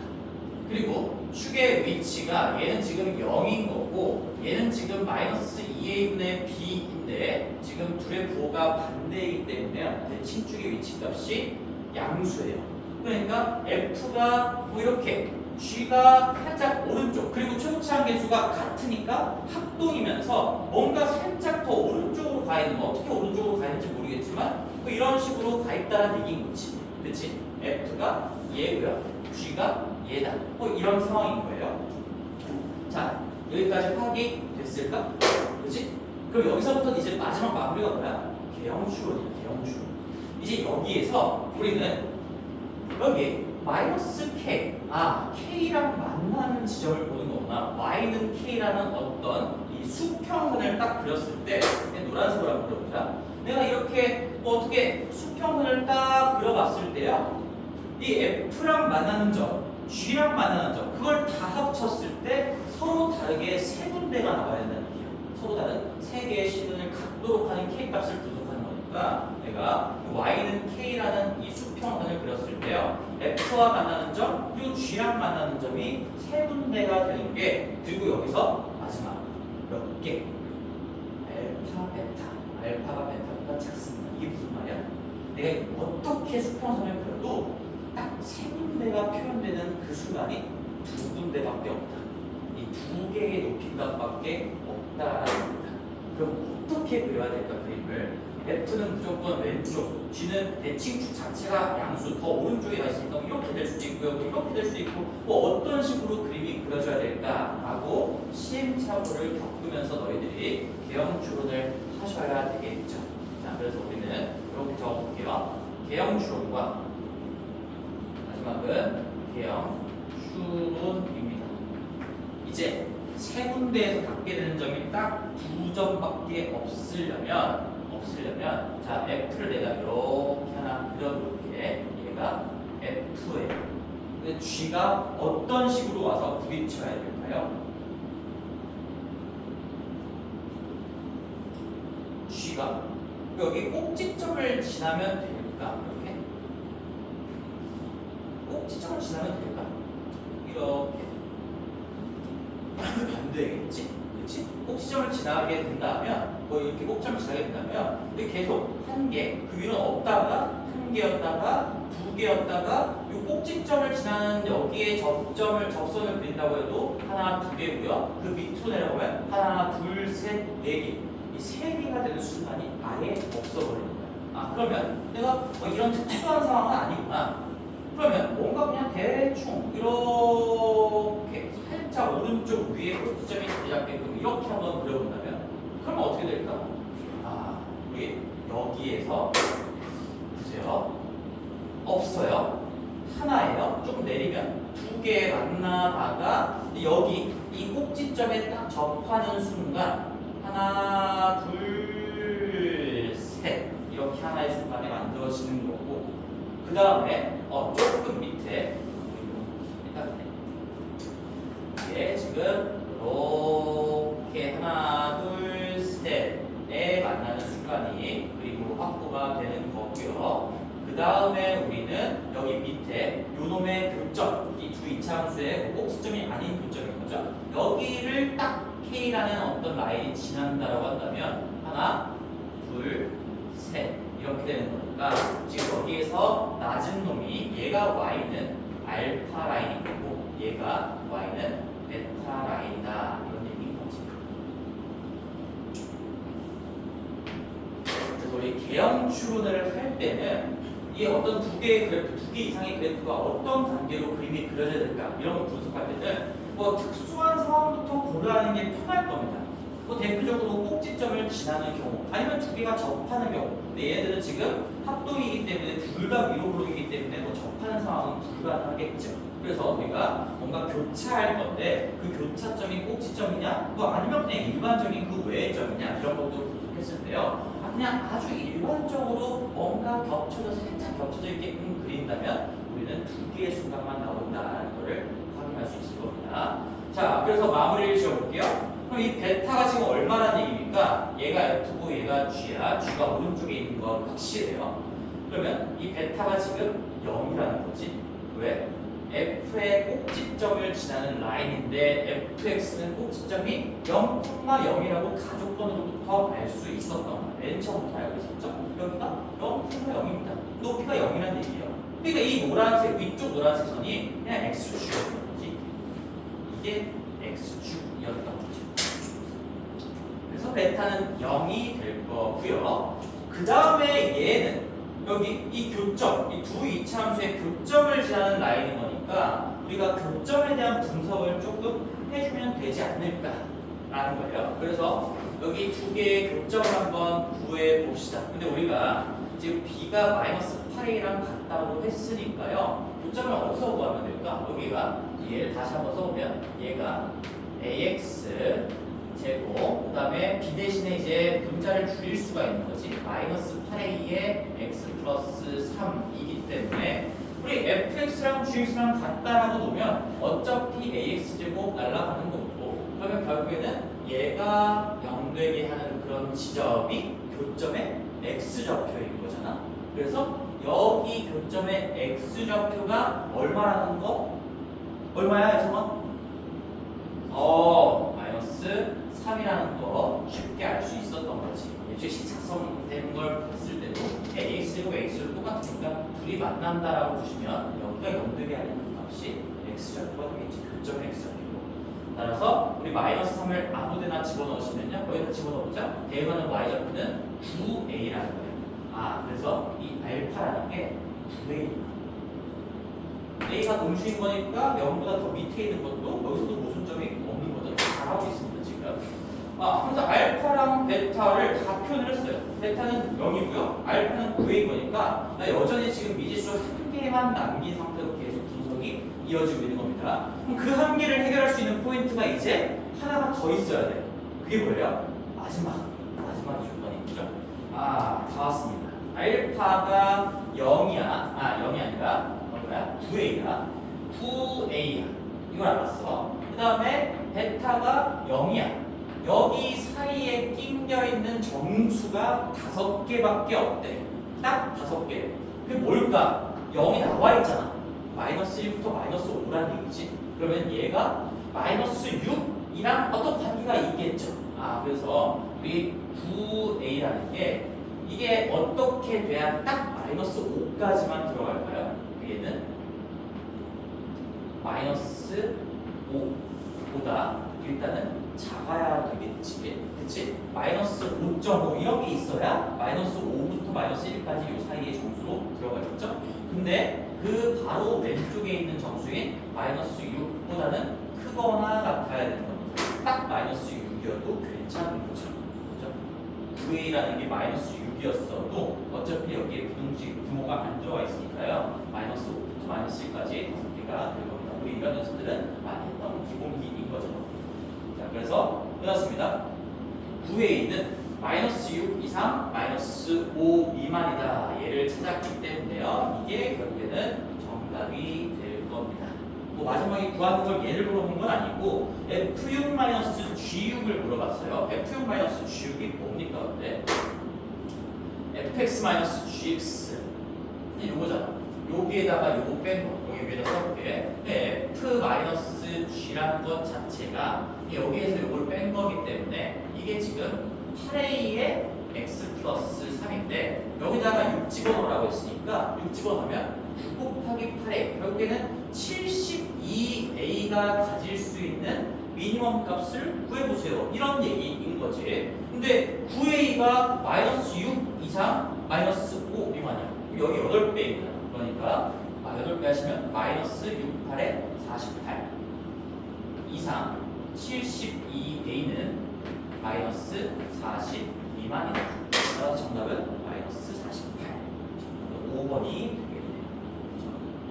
그리고 축의 위치가 얘는 지금 0인 거고 얘는 지금 마이너스 2a분의 b인데 지금 둘의 부호가 반대이기 때문에 대칭축의 위치값이 양수예요. 그러니까 f가 뭐 이렇게 g가 살짝 오른쪽 그리고 최고차항 계수가 같으니까 합동이면서 뭔가 살짝 더 오른쪽으로 가 있는 거 어떻게 오른쪽으로 가 있는지 모르겠지만 뭐 이런 식으로 가 있다는 얘기인 거지. 그렇지? f가 얘고요 g가 얘다. 뭐 이런 상황인 거예요. 자, 여기까지 파악이 됐을까? 그렇지? 그럼 여기서부터 이제 마지막 마무리가 뭐야? 개형추론이야. 개형추론. 이제 여기에서 우리는 여기 마이너스 k. k랑 만나는 지점을 보는 거구나. y는 k라는 어떤 이 수평선을 딱 그렸을 때, 노란색으로 한번 그려보자. 내가 이렇게 어떻게 수평선을 딱 그려봤을 때요, 이 f랑 만나는 점, g랑 만나는 점, 그걸 다 합쳤을 때 서로 다르게 세 군데가 나와야 된다는 얘기야. 서로 다른 세 개의 시근을 갖도록 하는 k 값을 분석하는 거니까 내가 y는 k라는 이 수평선을 그렸을 때요, f와 만나는 점 그리고 g랑 만나는 점이 세 군데가 되는 게, 그리고 여기서 마지막 몇 개? 알파, 베타. 알파가 베타보다 작습니다. 이게 무슨 말이야? 내가 어떻게 수평선을 그려도 딱 세 군데가 표현되는 그 순간이 두 군데밖에 없다. 이 두 개의 높이값밖에 없다라는 겁니다. 그럼 어떻게 그려야 될까, 그림을? F는 무조건 왼쪽, G는 대칭축 자체가 양수 더 오른쪽에 가 있으니까 이렇게 될 수도 있고요, 이렇게 될 수도 있고, 뭐 어떤 식으로 그림이 그려져야 될까라고 시행착오를 겪으면서 너희들이 개형 추론을 하셔야 되겠죠. 자, 그래서 우리는 이렇게 적어볼게요. 개형 추론과 마지막은 개형 추론입니다. 이제 세 군데에서 갖게 되는 점이 딱 두 점밖에 없으려면 자, F를 내가 이렇게 하나 그려볼게. 얘가 F예요. 근데 G가 어떤 식으로 와서 부딪혀야 될까요? G가 여기 꼭지점을 지나면 될까? 이렇게 꼭지점을 지나면 될까? 이렇게 안 되겠지? 그렇지? 꼭지점을 지나게 된다면, 뭐 이렇게 꼭지점을 지나게 된다면, 이렇게 계속 한 개, 그 위는 없다가 한 개였다가 두 개였다가 이 꼭지점을 지나는 여기에 접선을 그린다고 해도 하나, 두 개고요. 그 밑으로 내려보면 하나, 둘, 셋, 네 개. 이 세 개가 되는 순간이 아예 없어버리는 거야. 그러면 내가 뭐 이런 특수한 상황은 아니구나. 그러면 뭔가 그냥 대충 이렇게 살짝 오른쪽 위에 꼭지점이 자리 잡게끔 이렇게 한번 그려본다면, 그러면 어떻게 될까? 우리 여기에서 보세요. 없어요. 하나예요. 조금 내리면 두 개 만나다가 여기 이 꼭지점에 딱 접하는 순간 하나, 둘, 셋 이렇게 하나의 순간이 만들어지는 거고, 그 다음에 조금 밑에 일단 이게 지금 이렇게 하나, 둘, 셋에 만나는 순간이 그리고 확보가 되는 거고요. 그 다음에 우리는 여기 밑에 요놈의 교점, 이 두 이차함수의 꼭지점이 아닌 교점인 거죠. 여기를 딱 K라는 어떤 라인이 지난다라고 한다면 하나, 둘, 셋 이렇게 되는 거니까, 지금 여기에서 낮은 놈이 얘가 Y는 알파 라인인 거고 얘가 Y는 베타 라인이다, 이런 얘기인 거지. 그래서 우리 개형 추론을 할 때는 이 어떤 두 개의 그래프, 두 개 이상의 그래프가 어떤 관계로 그림이 그려져야 될까, 이런 걸 분석할 때는 뭐 특수한 상황부터 고려하는 게 편할 겁니다. 뭐 대표적으로 꼭지점을 지나는 경우, 아니면 두 개가 접하는 경우. 근데 얘네들은 지금 합동이기 때문에 둘 다 위로 오르기 때문에 뭐 접하는 상황은 불가능하겠죠. 그래서 우리가 뭔가 교차할 건데 그 교차점이 꼭지점이냐, 뭐 아니면 그냥 일반적인 그 외의 점이냐, 이런 것도 분석했을 때요, 그냥 아주 일반적으로 뭔가 살짝 겹쳐져 있게끔 그린다면 우리는 두 개의 순간만 나온다는 것을 확인할 수 있을 겁니다. 자, 그래서 마무리를 지어볼게요. 그럼 이 베타가 지금 얼마란 얘기입니까? 얘가 F고 얘가 G야. G가 오른쪽에 있는 건 확실해요. 그러면 이 베타가 지금 0이라는 거지. 왜? F의 꼭지점을 지나는 라인인데 FX는 꼭지점이 0,0이라고 가족번으로부터 알 수 있었던 거예요. 맨 처음부터 알고 있었죠? 여기가 0,0입니다. 높이가 0이라는 얘기예요. 그러니까 이 노란색, 위쪽 노란색 선이 그냥 X축이었던 거지. 이게 X축이었던 거죠. 그래서 베타는 0이 될 거고요. 그 다음에 얘는 여기 이 교점, 이 두 이차함수의 교점을 지나는 라인인 거니까 우리가 교점에 대한 분석을 조금 해주면 되지 않을까라는 거예요. 그래서 여기 두 개의 교점을 한번 구해 봅시다. 근데 우리가 지금 B가 마이너스 8a랑 같다고 했으니까요. 교점을 어디서 구하면 될까? 여기가 얘를 다시 한번 써보면 얘가 ax 제곱, 그 다음에 b 대신에 이제 분자를 줄일 수가 있는 거지. 마이너스 8a에 x 플러스 3이기 때문에 우리 fx랑 gx랑 같다라고 놓으면 어차피 ax 제곱 날아가는 거고, 그러면 결국에는 얘가 0 되게 하는 그런 지점이 교점의 x좌표인 거잖아. 그래서 여기 교점의 x좌표가 얼마라는 거? 얼마야, 이성아? 마이너스 3이라는 거 쉽게 알 수 있었던 거지. 애초에 시착성되는 걸 봤을 때도 ax제곱 x로 똑같으니까 둘이 만난다라고 보시면 여기가 0 되게 하는 그 값이 x좌표가 되겠지. 교점의 x좌표고. 따라서 우리 마이너스 3을 아무데나 집어넣으시면요, 거기다 집어넣자 대응하는 y좌표는 9a라는 거예요. 그래서 이 알파라는 게 9a입니다. a가 동수인 거니까 0보다 더 밑에 있는 것도 여기서도 모순점이 없는 거죠. 잘하고 있습니다 지금. 그래서 알파랑 베타를 다 표현을 했어요. 베타는 0이고요, 알파는 9인 거니까 여전히 지금 미지수 한 개만 남긴 상태로 계속 분석이 이어지고 있는 겁니다. 그럼 그 한 개를 해결할 수 있는 포인트가 이제 하나가 더 있어야 돼요. 그게 뭐예요? 마지막 조건이죠. 다 왔습니다. 알파가 0이야. 0이 아니라 9a야. 9a야. 이걸 알았어. 그 다음에 베타가 0이야. 여기 사이에 낑겨 있는 정수가 5개밖에 없대. 딱 5개. 그게 뭘까? 0이 나와 있잖아. 마이너스 1부터 마이너스 5라는 얘기지. 그러면 얘가 마이너스 6이랑 어떤 관계가 있겠죠. 그래서 우리 9a라는 게 이게 어떻게 돼야 딱 마이너스 5까지만 들어갈까요? 얘는 마이너스 5보다 일단은 작아야 되겠지. 그치? 마이너스 5.5 이런 게 있어야 마이너스 5부터 마이너스 1까지 이 사이의 정수로 들어가겠죠? 근데 그 바로 왼쪽에 있는 정수인 마이너스 6보다는 크거나 같아야 되는 겁니다. 딱 마이너스 6이어도 괜찮은 거죠. 그죠? 9a라는 게 마이너스 6이었어도 어차피 여기에 부모가 안 들어가 있으니까요. 마이너스 5부터 마이너스 1까지 5개가 될 겁니다. 우리 이런 연습들은 많이 했던 기본기인 거죠. 자, 그래서 끝났습니다. 9a는 마이너스 6 이상 마이너스 5 미만이다. 얘를 찾았기 때문에요. 이게 결국에는 정답이 될 겁니다. 마지막에 구하는 걸 얘를 물어본 건 아니고 f6-g6을 물어봤어요. f6-g6이 뭡니까? 근데 fx-gx 이거잖아. 여기에다가 요거 뺀 거, 여기 위에다 써볼게. f-g라는 것 자체가 여기에서 요걸 뺀 거기 때문에 이게 지금 8a의 x 플러스 3인데 여기다가 6 집어넣으라고 했으니까 6 집어넣으면 6 곱하기 8a 결국에는 72a가 가질 수 있는 미니멈 값을 구해보세요. 이런 얘기인 거지. 근데 9a가 마이너스 6 이상 마이너스 5 미만이야. 여기 8배입니다. 그러니까 8배 하시면 마이너스 6, 8에 48 이상 72a는 마이너스 40 미만이다. 그래서 정답은 마이너스 48. 5번이 되겠네요.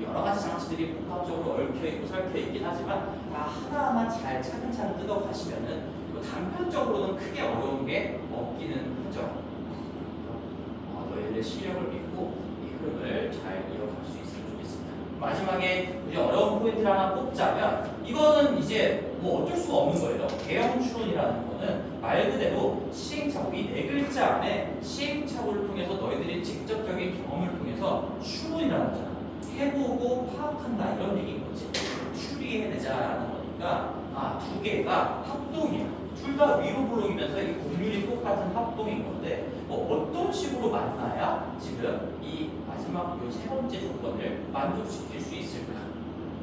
여러 가지 장치들이 복합적으로 얽혀있고 설켜있긴 하지만 다 하나하나 잘 차근차근 뜯어가시면은 단편적으로는 크게 어려운 게 없기는 하죠. 너희들의 실력을 믿고 이 흐름을 잘 이어갈 수 있으면 좋겠습니다. 마지막에 우리 어려운 포인트를 하나 뽑자면 이거는 이제 어쩔 수가 없는 거예요. 개형 추론이라는 거는 말 그대로 시행착오, 이 네 글자 안에 시행착오를 통해서 너희들이 직접적인 경험을 통해서 추론이라는 거잖아. 해보고 파악한다 이런 얘기인 거지. 추리해내자라는 거니까 두 개가 합동이야. 둘 다 위로 블록이면서 이 곡률이 똑같은 합동인 건데 어떤 식으로 만나야 지금 이 마지막 요 세 번째 조건을 만족시킬 수 있을까?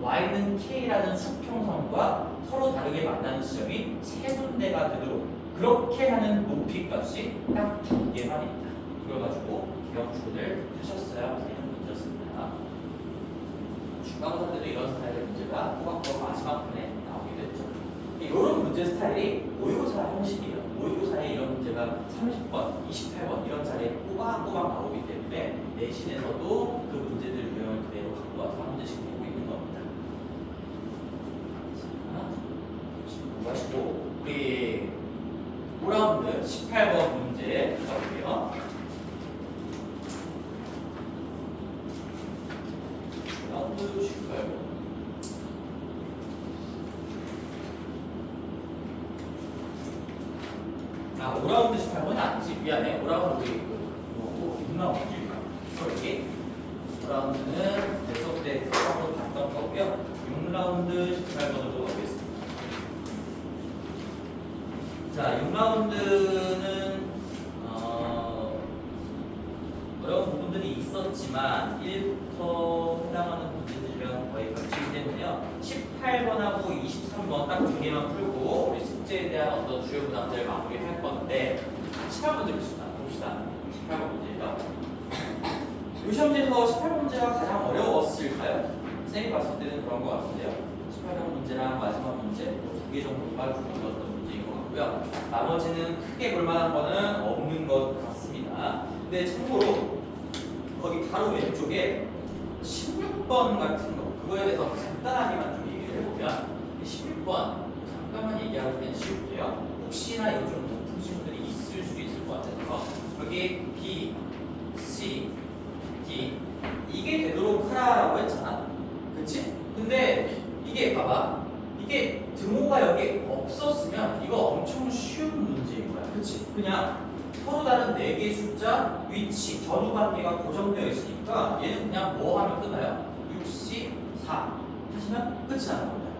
y는 k라는 수평선과 서로 다르게 만나는 지점이 세 군데가 되도록 그렇게 하는 높이값이 딱 2개만 있다. 이걸 가지고 기억추론을 하셨어야 되는 문제였습니다. 중간고사 때도 이런 스타일의 문제가 꼬박꼬박 마지막 편에 나오게 됐죠. 이런 문제 스타일이 모의고사 형식이에요. 모의고사에 이런 문제가 30번, 28번 이런 자리에 꼬박꼬박 나오기 때문에 내신에서도 그 문제들 유형을 그대로 갖고 와서 한 문제씩 보고 있는 겁니다. 자, 공부하시고 우리 5라운드 18번 문제 가볼게요. 5라운드 18번. 아, 5라운드 18번이 아니지. 미안해. 5라운드 우리 6라운드지. 여기 5라운드는 계속 때 한번 봤던 거고요. 6라운드 18번으로 가겠습니다. 자, 6라운드는 어려운 부분들이 있었지만 1부터 해당하는 문제들이랑 거의 같기 때문에요. 18번하고 23번 딱 두 개만 풀고 우리 숙제에 대한 어떤 주요 부담들을 마무리할 건데 18문제 봅시다. 18번 문제예요. 이 시험지에서 18문제가 가장 어려웠을까요? 선생님이 봤을 때는 그런 것 같은데요. 18번 문제랑 마지막 문제 두 개 정도가 좀 어려웠던 문제인 것 같고요. 나머지는 크게 볼만한 거는 없는 것 같습니다. 근데 참고로 거기 바로 왼쪽에 16번 같은 거 그거에 대해서 간단하게만 좀 얘기를 해보면 16번 잠깐만 얘기하고 그냥 지울게요. 혹시나 이거 좀 높은 친구들이 있을 수 있을 것 같아서 여기 B, C, D 이게 되도록 하라고 했잖아. 그치? 근데 이게 봐봐. 이게 등호가 여기 없었으면 이거 엄청 쉬운 문제인 거야. 그치? 그냥 서로 다른 4개의 숫자, 위치, 전후 관계가 고정되어 있으니까 얘는 그냥 뭐 하면 끝나요? 64 하시면 끝이 나는 겁니다.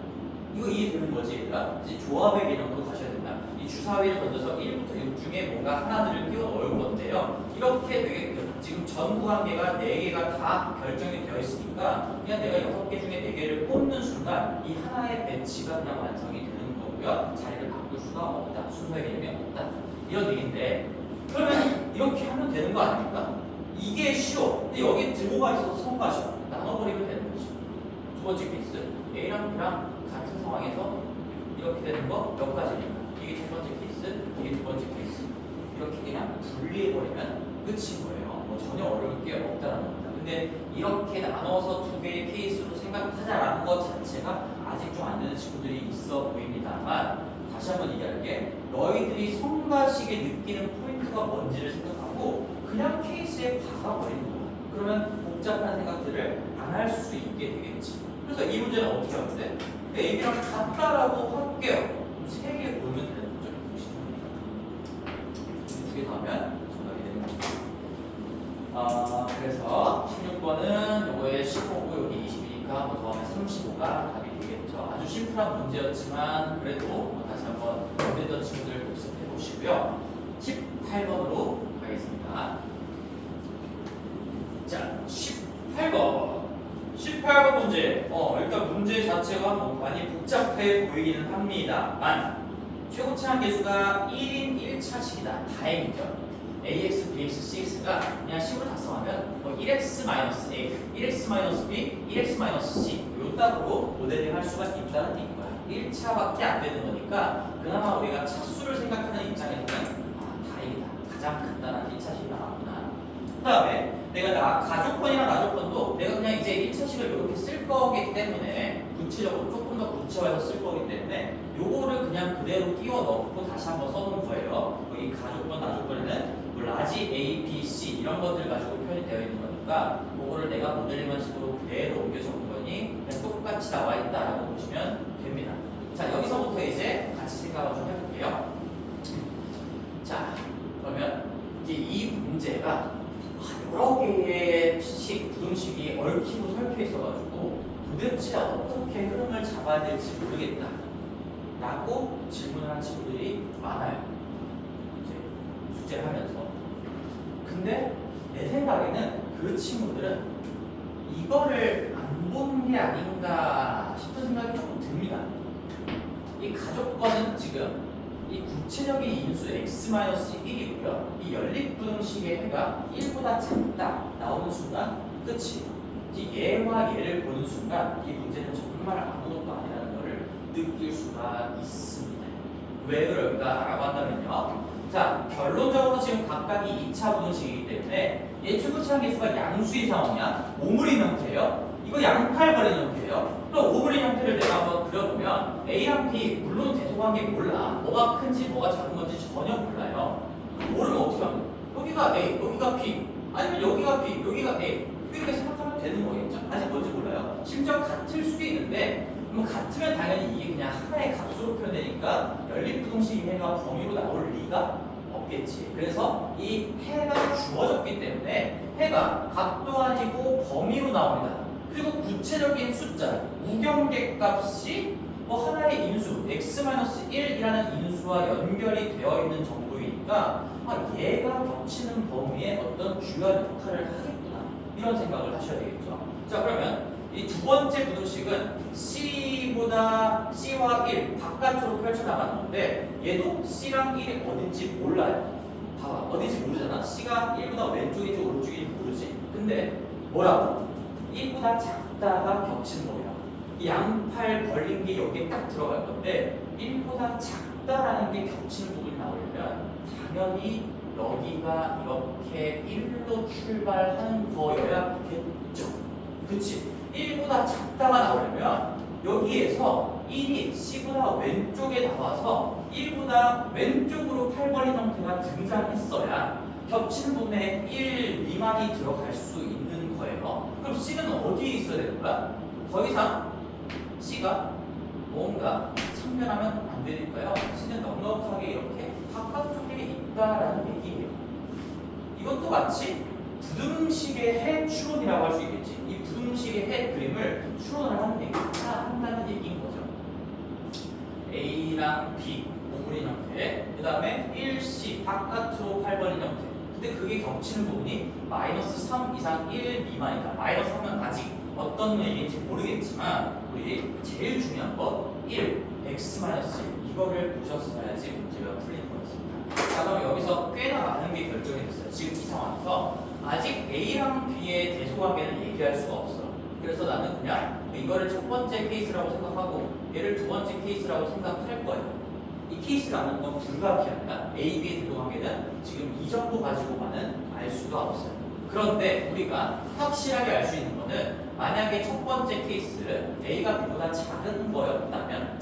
이거 이해되는 거지 얘들아? 이제 조합의 개념으로 가셔야 된다. 이 주사위를 던져서 1부터 6 중에 뭔가 하나들을 끼워 넣을 건데요. 이렇게 되게끔 지금 전후 관계가 4개가 다 결정이 되어 있으니까 그냥 내가 6개 중에 4개를 뽑는 순간 이 하나의 배치가 그냥 완성이 되는 거고요. 자리를 바꿀 수가 없다. 순서의 개념이 없다. 이런 얘기인데 그러면 이렇게 하면 되는 거 아닙니까? 이게 쉬워. 근데 여기 등호가 있어서 성가 쉬워. 나눠버리면 되는 거지. 두 번째 케이스. A랑 B랑 같은 상황에서 이렇게 되는 거 몇 가지입니까? 이게 첫 번째 케이스, 이게 두 번째 케이스. 이렇게 그냥 분리해버리면 끝인 거예요. 뭐 전혀 어려울 게 없다는 겁니다. 근데 이렇게 나눠서 두 개의 케이스로 생각하자라는 것 자체가 아직 좀 안 되는 친구들이 있어 보입니다만 다시 한번 얘기할게. 너희들이 성가시게 느끼는 포인트가 뭔지를 생각하고 그냥 케이스에 박아버리는 거야. 그러면 복잡한 생각들을 안 할 수 있게 되겠지. 그래서 이 문제는 어떻게 하면 돼? A랑 같다라고 할게요. 3개 보면 되는 거죠. 두 개 더 하면 정답이 되는 거죠. 그래서 16번은 요거에 15고 여기 20이니까 뭐 더하면 35가 답이 되겠죠. 아주 심플한 문제였지만 그래도 다시 한번 못했던 친구들 복습해 보시고요. 18번으로 가겠습니다. 자, 18번 문제. 일단 문제 자체가 뭐 많이 복잡해 보이기는 합니다만 최고차항 계수가 1인 1차식이다. 다행이죠. ax, bx, cx가 그냥 식으로 작성하면 뭐 1x-a, 1x-b, 1x-c 요 따로 모델링 할 수가 있다는 얘기인 거야. 1차밖에 안 되는 거니까 그나마 우리가 차수를 생각하는 입장에서는 다행이다. 가장 간단한 1차식이 나왔구나. 그 다음에 내가 가족권이나 나족권도 내가 그냥 이제 1차식을 이렇게 쓸 거기 때문에 구체적으로 조금 더 구체화해서 쓸 거기 때문에 요거를 그냥 그대로 끼워 넣고 다시 한번 써놓은 거예요. 이 가족권, 나족권에는 뭐 라지 A, B, C 이런 것들 가지고 표현이 되어 있는 거니까 그거를 내가 모델링한 식으로 그대로 옮겨 적은 거니 그냥 똑같이 나와 있다라고 보시면 됩니다. 자, 여기서부터 이제 같이 생각을 좀 해볼게요. 자, 그러면 이제 이 문제가 여러 개의 부등식이 얽히고 설켜 있어가지고 도대체 어떻게 흐름을 잡아야 될지 모르겠다 라고 질문을 한 친구들이 많아요. 이제 숙제를 하면서. 근데 내 생각에는 그 친구들은 이거를 안 본 게 아닌가 싶은 생각이 조금 듭니다. 이 가족권은 지금 이 구체적인 인수 x-1이고요. 이 연립부등식의 해가 1보다 작다 나오는 순간 끝이. 얘와 얘를 보는 순간 이 문제는 정말 아무것도 아니라는 것을 느낄 수가 있습니다. 왜 그럴까? 라고 한다면요. 자, 결론적으로 지금 각각이 2차 부등식이기 때문에 얘 최고차항 계수가 양수의 상황이야. 오므린 형태예요. 이거 양팔 벌린 형태예요. 그럼 오므린 형태를 내가 한번 그려보면 A랑 B 물론 대소관계 몰라. 뭐가 큰지 뭐가 작은 건지 전혀 몰라요. 모르면 어떻게 하면 여기가 A, 여기가 B, 아니면 여기가 B, 여기가 A 이렇게 생각하면 되는 거겠죠. 아직 뭔지 몰라요. 심지어 같을 수도 있는데 같으면 당연히 이게 그냥 하나의 값으로 표현되니까 연립부등식 해가 범위로 나올 리가 없겠지. 그래서 이 해가 주어졌기 때문에 해가 값도 아니고 범위로 나옵니다. 그리고 구체적인 숫자, 무경계 값이 뭐 하나의 인수, x-1이라는 인수와 연결이 되어 있는 정도이니까 얘가 겹치는 범위에 어떤 주요한 역할을 하겠구나. 이런 생각을 하셔야 되겠죠. 자, 그러면 이 두 번째 부등식은 C와 1 바깥으로 펼쳐나가는 건데 얘도 C랑 1이 어딘지 몰라요. 봐봐, 어딘지 모르잖아. C가 1보다 왼쪽인지 오른쪽인지 모르지. 근데 뭐라고? 1보다 작다가 겹치는 거예요. 이 양팔 벌린 게 여기에 딱 들어갈 건데 1보다 작다라는 게 겹치는 부분이 나오려면 당연히 여기가 이렇게 1로 출발하는 거여야겠죠. 그치? 1보다 작다가 나오려면 여기에서 1이 C보다 왼쪽에 나와서 1보다 왼쪽으로 팔 벌린 형태가 등장했어야 겹치는 부분에 1 미만이 들어갈 수 있는 거예요. 그럼 C는 어디에 있어야 되는 거야? 더 이상 C가 뭔가 참견하면 안 되니까요. C는 넉넉하게 이렇게 바깥쪽에 있다라는 얘기예요. 이것도 마치 부등식의 해 추론이라고 할 수 있겠지. 이 부등식의 해 그림을 추론을 한다는 얘기인 거죠. A랑 B 오므린 형태, 그 다음에 1C 바깥으로 팔 벌린 형태. 근데 그게 겹치는 부분이 -3 이상 1 미만이다. -3은 아직 어떤 얘기인지 모르겠지만 우리 제일 중요한 건 1, x-1 이거를 보셨어야지 문제가 풀리는 거였습니다. 자, 그럼 여기서 꽤나 많은 게 결정이 됐어요. 지금 이 상황에서 아직 A랑 B의 대소관계는 얘기할 수가 없어. 그래서 나는 그냥 이거를 첫 번째 케이스라고 생각하고 얘를 두 번째 케이스라고 생각할 거예요. 이 케이스라는 건 불가피합니다. A, B의 대소관계는 지금 이 정도 가지고만은 알 수가 없어요. 그런데 우리가 확실하게 알 수 있는 거는 만약에 첫 번째 케이스를 A가 B보다 작은 거였다면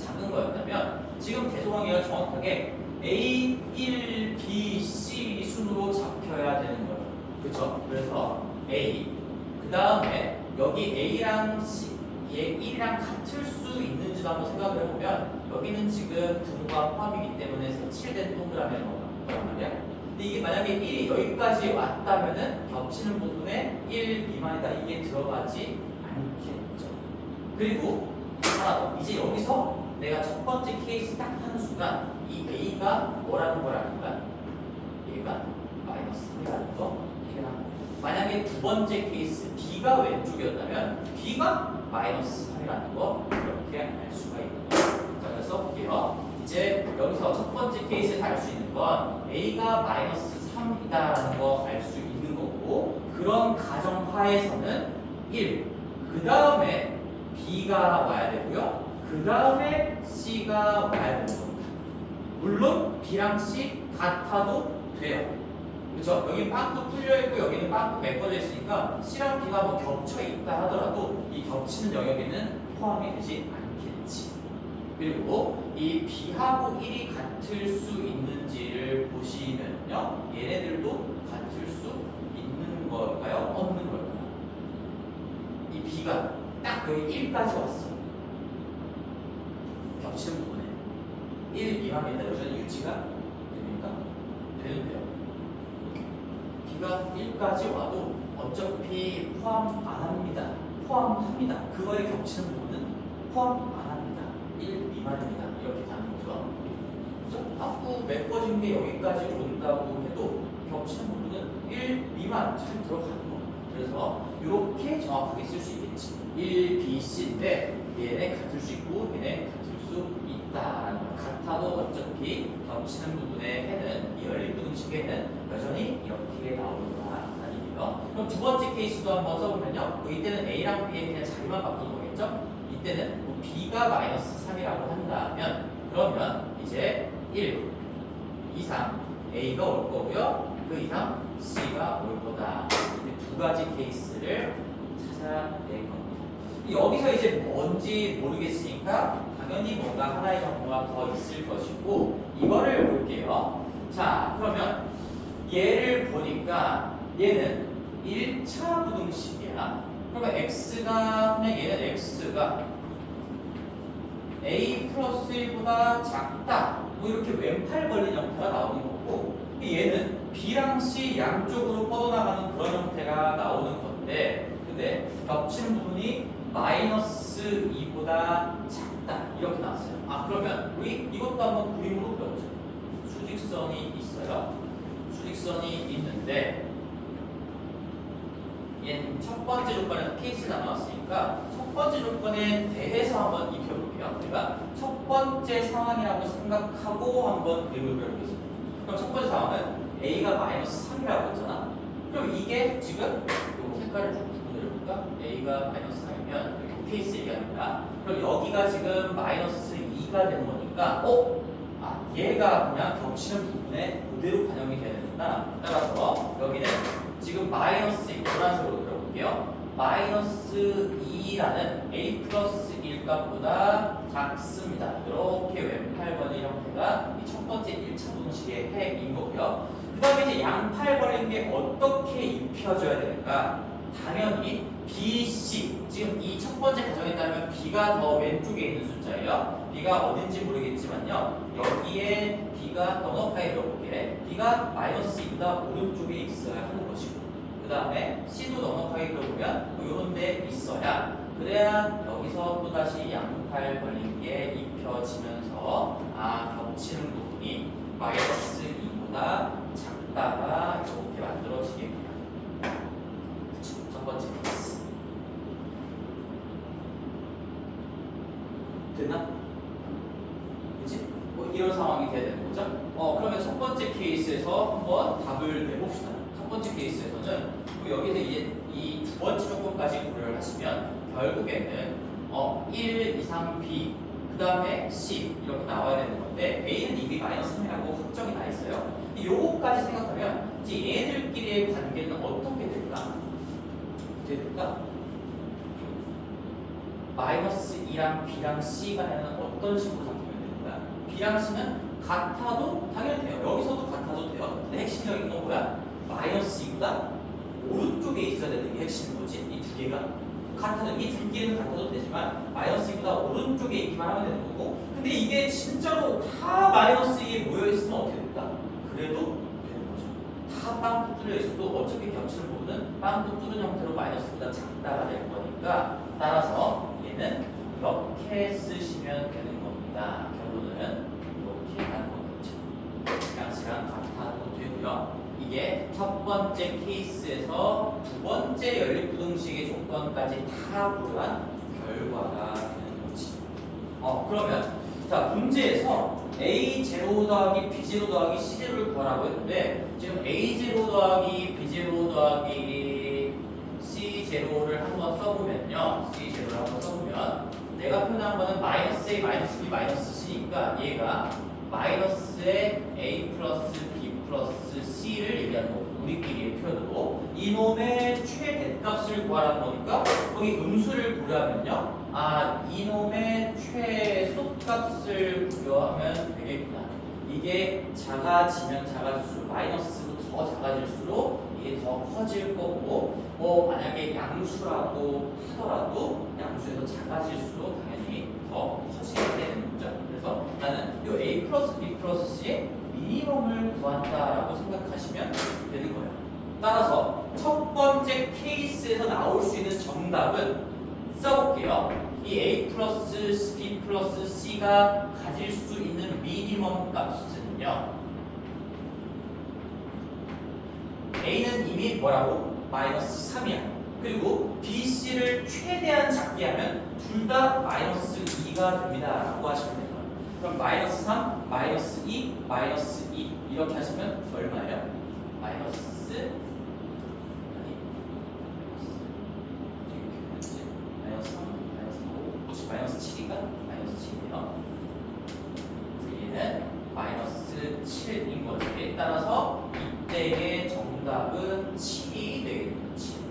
지금 대소관계가 정확하게 A, 1, B, C 순으로 잡혀야 되는 거예요. 그렇죠? 그래서 A 그 다음에 여기 A랑 C 얘 1이랑 같을 수 있는지도 한번 생각을 해보면 여기는 지금 등과 포함이기 때문에 색칠된 동그라미를 넣어놨단 말이야. 근데 이게 만약에 1이 여기까지 왔다면은 겹치는 부분에 1 미만이다 이게 들어가지 않겠죠. 그리고 하나 더, 이제 여기서 내가 첫 번째 케이스 딱 하는 순간 이 A가 뭐라는 걸 아니까 얘가 -3이라는 거 해결합니다. 만약에 두 번째 케이스 B가 왼쪽이었다면 B가 -3이라는 거 이렇게 알 수가 있는 거예요. 자, 그래서 볼게요. 이제 여기서 첫 번째 케이스에서 알 수 있는 건 A가 -3이다라는 거 알 수 있는 거고 그런 가정하에서는 1, 그 다음에 B가 와야 되고요. 그 다음에 C가 와야 되는 겁니다. 물론 B랑 C 같아도 돼요. 그렇죠? 여기 빵도 뚫려 있고 여기는 빵도 메꿔져 있으니까 C랑 B가 뭐 겹쳐 있다 하더라도 이 겹치는 영역에는 포함이 되지 않겠지. 그리고 이 B하고 1이 같을 수 있는지를 보시면요, 얘네들도 같을 수 있는 걸까요? 없는 걸까요? 이 B가 딱 여기 1까지 왔어. 겹치는 부분에 1 미만이다. 여전히 유지가 됩니까? 되는데요. B가 1까지 와도 어차피 포함 안 합니다. 포함합니다. 그거에 겹치는 부분은 포함 안 합니다. 1 미만입니다. 이렇게 가는 거죠. 그래서 자꾸 메꿔진 게 여기까지 온다고 해도 겹치는 부분은 1 미만 잘 들어가는 겁니다. 그래서 이렇게 정확하게 쓸 수 있겠지. 1, B, C인데 얘네 같을 수 있고 얘네 같을 수 있다라는 거. 같아도 어차피 겹치는 부분의 해는 이 연립부등식에는 여전히 이렇게 나오는다라는 얘기예요. 그럼 두 번째 케이스도 한번 써보면요. 이때는 A랑 B의 그냥 자리만 바꾸는 거겠죠? 이때는 뭐 B가 -3이라고 한다면 그러면 이제 1 이상 A가 올 거고요. 그 이상 C가 올 거다. 두 가지 케이스를 자, 네 건. 여기서 이제 뭔지 모르겠으니까 당연히 뭔가 하나의 정보가 더 있을 것이고 이거를 볼게요. 자, 그러면 얘를 보니까 얘는 1차 부등식이야. 그러면 x가 그냥 얘는 x가 a 플러스 1보다 작다. 뭐 이렇게 왼팔 벌린 형태가 나오는 거고 얘는 b랑 c 양쪽으로 뻗어나가는 그런 형태가 나오는 건데 근데 겹치는 부분이 마이너스 2보다 작다. 이렇게 나왔어요. 아 그러면 우리 이것도 한번 그림으로 그려보자. 수직선이 있어요. 수직선이 있는데 얘는 첫 번째 조건에서 케이스가 나왔으니까 첫 번째 조건에 대해서 한번 입혀볼게요. 우리가 첫 번째 상황이라고 생각하고 한번 그림을 그려보겠습니다. 그럼 첫 번째 상황은 a가 마이너스 3이라고 했잖아. 그럼 이게 지금 요 색깔을 좀 구분해볼까? a가 마이너스 3이면 요 케이스 얘기합니다. 그럼 여기가 지금 마이너스 2가 되는 거니까 얘가 그냥 겹치는 부분에 그대로 반영이 되야 된다. 따라서 여기는 지금 마이너스 노란색으로 들어볼게요. 마이너스 2라는 a 플러스 1 값보다 작습니다. 이렇게 왼팔 벌린 형태가 이 첫 번째 1차 분식의 해인 거고요. 그 다음에 이제 양팔 벌린 게 어떻게 입혀져야 될까? 당연히 B, C 지금 이 첫 번째 가정에 따르면 B가 더 왼쪽에 있는 숫자예요. B가 어딘지 모르겠지만요. 여기에 B가 넉넉하게 들어볼게. B가 마이너스 2보다 오른쪽에 있어야 하는 것이고 그 다음에 C도 넉넉하게 들어보면 이런 데 있어야 그래야 여기서 또다시 양팔 벌린 게 입혀지면서 겹치는 부분이 마이너스 2보다 작다가 이렇게 만들어지겠구나. 첫 번째 케이스 됐나? 그치? 뭐 이런 상황이 돼야 되는 거죠? 그러면 첫 번째 케이스에서 한번 답을 내봅시다. 첫 번째 케이스에서는 여기서 이제 이 두 번째 조건까지 고려를 하시면 결국에는 1 이상 b 그 다음에 c 이렇게 나와야 되는 건데 a는 이미 마이너스 3이라고 확정이 나 있어요. 요거까지 생각하면 이제 얘들끼리의 관계는 어떻게 될까? 마이너스 2랑 b랑 c가 되는 어떤 식으로 바뀌면 되는 거야? b랑 c는 같아도 당연히 돼요. 여기서도 같아도 돼요. 근데 핵심적인 건 뭐야? 마이너스 2보다 오른쪽에 있어야 되는 게 핵심인 거지. 이 두 개가 같아도 이 두 개는 같아도 되지만 마이너스 2보다 오른쪽에 있기만 하면 되는 거고 근데 이게 진짜로 다 마이너스 2에 모여있으면 어떻게 될까? 그래도 되는 거죠. 다 빵꾸 뚫려 있어도 어차피 겹치는 부분은 빵꾸 뚫은 형태로 마이너스 2보다 작다가 될 거니까 따라서 얘는 이렇게 쓰시면 되는 겁니다. 결론은 이렇게 가는 거겠죠. 양식이랑 같아도 되고요. 이게 첫 번째 케이스에서 두 번째 연립부등식의 조건까지 다 고려한 결과가 되는 거지. 그러면 자 문제에서 A0 더하기 B0 더하기 C0를 구하라고 했는데 지금 A0 더하기 B0 더하기 C0를 한번 써보면요. C0를 한번 써보면 내가 표현한 거는 마이너스 A, 마이너스 B, 마이너스 C니까 얘가 마이너스의 A 플러스 B 플러스 C를 얘기하는 거고 우리끼리의 표현으로 이놈의 최대값을 구하라는 거니까 거기 음수를 고려하면요 이놈의 최소값을 고려하면 되겠구나. 이게 작아지면 작아질수록 마이너스로 더 작아질수록 이게 더 커질 거고 만약에 양수라고 하더라도 양수에서 작아질수록 당연히 더 커지게 되는 거죠. 그래서 나는 이 A 플러스 B 플러스 C의 미니멈을 구한다라고 생각하시면 되는 거예요. 따라서 첫 번째 케이스에서 나올 수 있는 정답은 써볼게요. 이 A 플러스 B 플러스 C가 가질 수 있는 미니멈 값은요. A는 이미 뭐라고? 마이너스 3이야. 그리고 B, C를 최대한 작게 하면 둘 다 마이너스 2가 됩니다. 라고 하시면 돼요. 그럼 마이너스 3, 마이너스 2, 마이너스 2 이렇게 하시면 얼마예요? 마이너스 마이너스 7인가? 마이너스 7이에요. 얘는 마이너스 7인 거지. 따라서 이때의 정답은 7이 되겠죠. 7.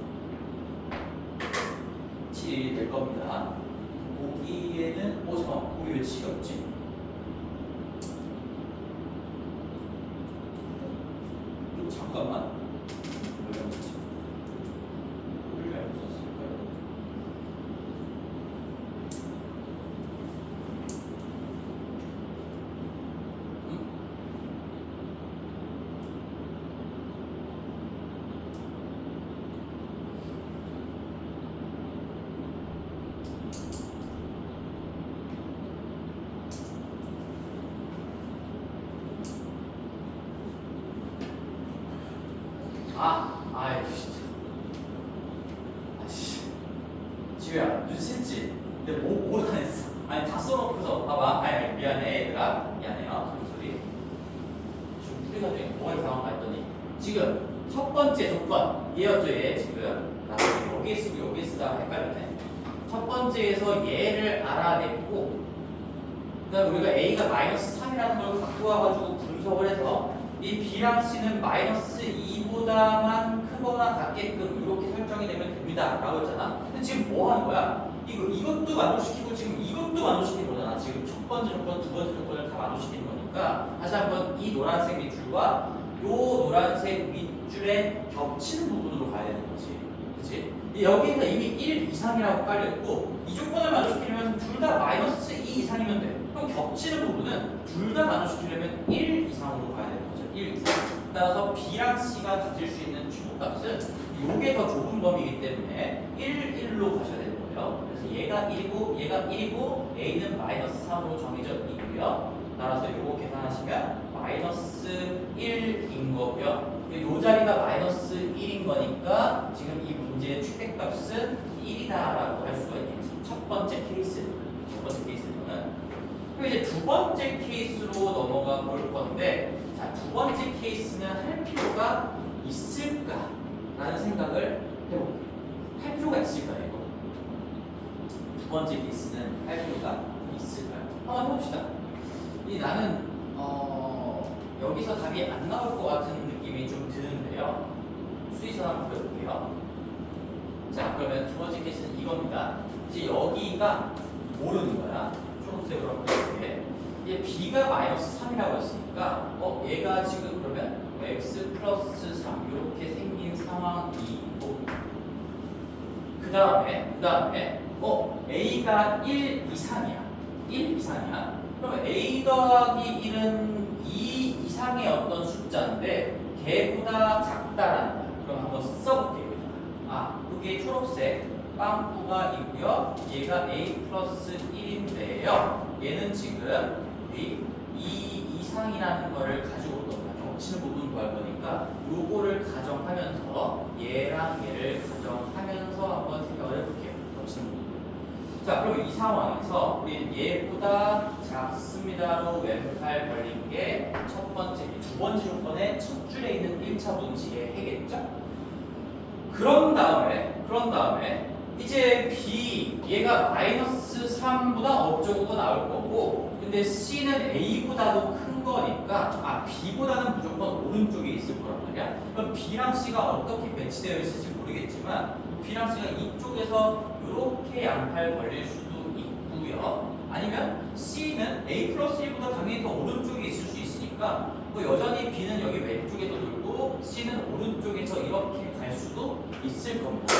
문제 될 겁니다. 보기에는 잠깐만, 보기 왜 7이 없지? 잠깐만. 왜 없지? 보기를 왜 없었을까요? 지우야, 눈치챘지? 근데 못 하냈어. 아니, 다 써놓고서, 봐봐. 아니, 미안해, 얘들아. 미안해요. 소리. 지금 풀이가 중에 뭐가 이상한가 했더니, 지금 첫 번째 조건, 얘였죠, 얘, 지금. 나 여기에 쓰고 여기에 쓰다 헷갈렸네. 첫 번째에서 얘를 알아냈고, 그 다음에 우리가 A가 마이너스 3이라는 걸 갖고 와가지고 분석을 해서, 이 B랑 C는 마이너스 2보다만 크거나 같게끔 이렇게 설정이 되면 됩니다. 라고 했잖아. 근데 지금 뭐 하는 거야? 이것도 만족시키고 지금 이것도 만족시키는 거잖아. 지금 첫 번째 조건, 두 번째 조건을 다 만족시키는 거니까 다시 한번 이 노란색 밑줄과 요 노란색 밑줄에 겹치는 부분으로 가야 되는 거지. 그치? 여기는 이미 1 이상이라고 깔려있고 이 조건을 만족시키려면 둘 다 마이너스 2 이상이면 돼. 그럼 겹치는 부분은 둘 다 만족시키려면 1 이상으로 가야 되는 거죠. 1 이상. 따라서 B랑 C가 가질 수 있는 최고값은 요게 더 좁은 범위이기 때문에 1, 1로 가셔야 되는 거예요. 그래서 얘가 1이고 얘가 1이고 A는 마이너스 3으로 정해져 있고요. 따라서 요거 계산하시면 마이너스 1인 거고요. 요 자리가 마이너스 1인 거니까 지금 이 문제의 최대값은 1이다 라고 할 수가 있겠지. 첫 번째 케이스는. 첫 번째 케이스는. 그리고 이제 두 번째 케이스로 넘어가 볼 건데 자, 두 번째 케이스는 할 필요가 있을까? 라는 생각을 해볼게요. 할 필요가 있을까요, 이거? 두 번째 케이스는 할 필요가 있을까요? 한번 해봅시다. 나는, 여기서 답이 안 나올 것 같은 느낌이 좀 드는데요. 수위선 한번 그려볼게요. 자, 그러면 두 번째 케이스는 이겁니다. 이제 여기가 모르는 거야. 초록색으로 한번 그려볼게. 이제 B가 마이너스 3이라고 했으니까 얘가 지금 그러면 x 플러스 3 이렇게 생긴 상황이고 그 다음에 A가 1 이상이야. 1 이상이야. 그러면 A 더하기 1은 2 이상의 어떤 숫자인데 걔보다 작다라는 거야. 그럼 한번 써볼게요. 그게 초록색 빵꾸가 있고요. 얘가 A 플러스 1인데요. 얘는 지금 2 이상이라는 거를 가지고 올 겁니다. 겹치는 부분 구할 거니까 요거를 가정하면서 얘랑 얘를 가정하면서 한번 생각을 해볼게요. 겹치는 부분. 자, 그럼 이 상황에서 우리 얘보다 작습니다로 왼팔 벌린 게 첫 번째, 두 번째 조건의 첫 줄에 있는 1차 문제의 해겠죠? 그런 다음에 이제 B 얘가 마이너스 3보다 어쩌고 나올 거고 근데 C는 A보다도 큰 거니까 B보다는 무조건 오른쪽에 있을 거란 말이야. 그럼 B랑 C가 어떻게 배치되어 있을지 모르겠지만 B랑 C가 이쪽에서 이렇게 양팔 벌릴 수도 있고요. 아니면 C는 A 플러스 1보다 당연히 더 오른쪽에 있을 수 있으니까 여전히 B는 여기 왼쪽에서 돌고 C는 오른쪽에서 이렇게 갈 수도 있을 겁니다.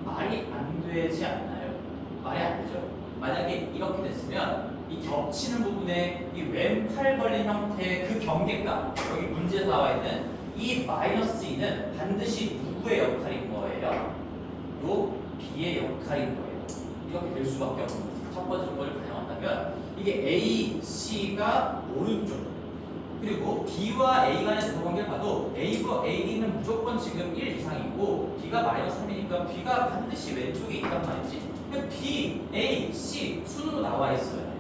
말이 안 되지 않나요? 말이 안 되죠. 만약에 이렇게 됐으면 이 겹치는 부분에 이 왼팔 벌린 형태의 그 경계값 여기 문제에 나와 있는 이 마이너스 2는 반드시 누구의 역할인 거예요? 요 B의 역할인 거예요. 이렇게 될 수밖에 없는 거죠. 첫 번째 조건을 가정한다면 이게 A, C가 오른쪽 그리고 B와 A 간의 도관계를 봐도 A와 A는 무조건 지금 1 이상이고 B가 마이너스 3이니까 B가 반드시 왼쪽에 있단 말이지. B, A, C 순으로 나와 있어요.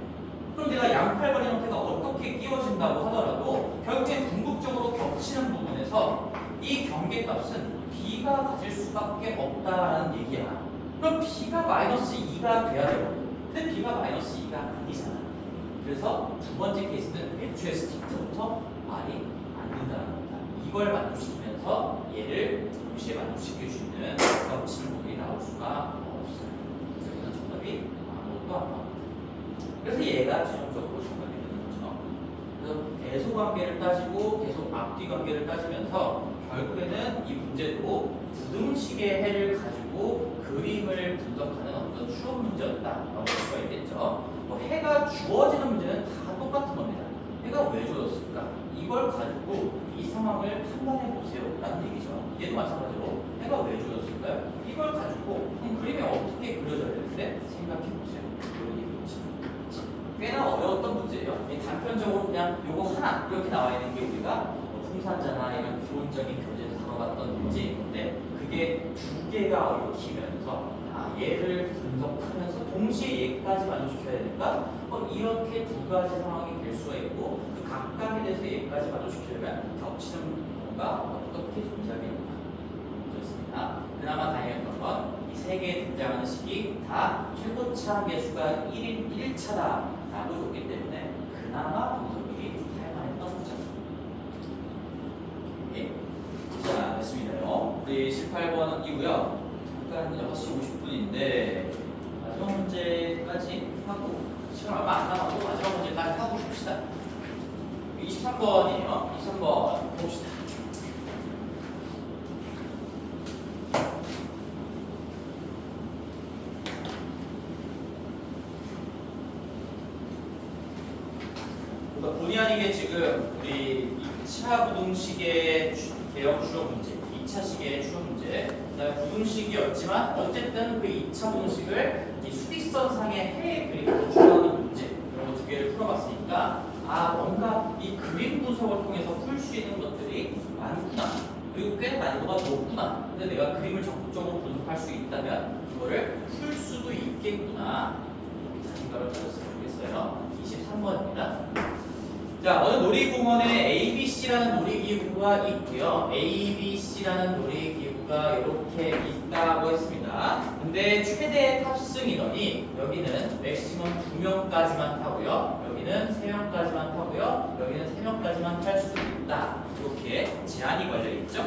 그럼 내가 양팔 벌린 형태가 어떻게 끼워진다고 하더라도 결국엔 궁극적으로 겹치는 부분에서 이 경계값은 B가 가질 수밖에 없다라는 얘기야. 그럼 B가 마이너스 2가 돼야 되거든. 근데 B가 마이너스 2가 아니잖아. 그래서 두 번째 케이스는 애초에 스타트부터 말이 안 된다는 겁니다. 이걸 만족시키면서 얘를 동시에 만족시킬 수 있는 겹치는 부분이 나올 수가 없어요. 그래서 돼야 최종적으로 정답이 되는 거죠. 그래서 대소 관계를 따지고 계속 앞뒤 관계를 따지면서 결국에는 이 문제도 부등식의 해를 가지고 그림을 분석하는 어떤 추론 문제였다라고 볼 수가 있겠죠. 해가 주어지는 문제는 다 똑같은 겁니다. 해가 왜 주어졌을까? 이걸 가지고 이 상황을 판단해 보세요 라는 얘기죠. 얘도 마찬가지로 해가 왜 주어졌을까요? 이걸 가지고 그럼 그림이 어떻게 그려져야 되는데 생각해 보세요. 이런 얘기죠. 꽤나 어려웠던 문제예요. 단편적으로 그냥 요거 하나 이렇게 나와 있는 게 우리가 풍산자나 이런 기본적인 교재에서 다뤄봤던 문제인 건데 그게 두 개가 얽히면서 얘를 분석하면서 동시에 얘까지 만족시켜야 되니까 이렇게 두 가지 상황이 될 수가 있고 그 각각에 대해서 얘까지 만족시키려면 겹치는 경우가 어떻게 존재하겠는가 문제였습니다. 그나마 다행이었던 건 이 세 개에 등장하는 식이 다 최고차 계수가 1차다라고 줬기 때문에 그나마 분석이 할만했던 거죠. 예. 자, 됐습니다요. 우리 18번이고요. 잠깐 6시 50분인데 마지막 문제까지 하고 시간 얼마 안 남았고 마지막 문제까지 하고 싶시다. 23번이에요. 23번 봅시다. 그러니까 본의 아니게 지금 우리 2차 부등식의 개형 추론 문제, 2차 식의 추론 문제, 그다음에 부등식이었지만 어쨌든 그 2차 부등식을 이 수직선상의 해 그림으로 추론하는 문제 이런 거 두 개를 풀어봤으니까 뭔가 이 그림 분석을 통해서 풀 수 있는 것들이 많구나. 그리고 꽤 난이도가 높구나. 근데 내가 그림을 적극적으로 분석할 수 있다면 이거를 풀 수도 있겠구나. 이렇게 자신감을 가졌으면 좋겠어요. 23번입니다. 자, 어느 놀이공원에 ABC라는 놀이기구가 있고요. ABC라는 놀이기구가 이렇게 있다고 했습니다. 근데 최대 탑승 인원이 여기는 맥시멈 2명까지만 타고요. 여기는 3명까지만 타고요. 여기는 3명까지만 탈 수 있다. 이렇게 제한이 걸려있죠.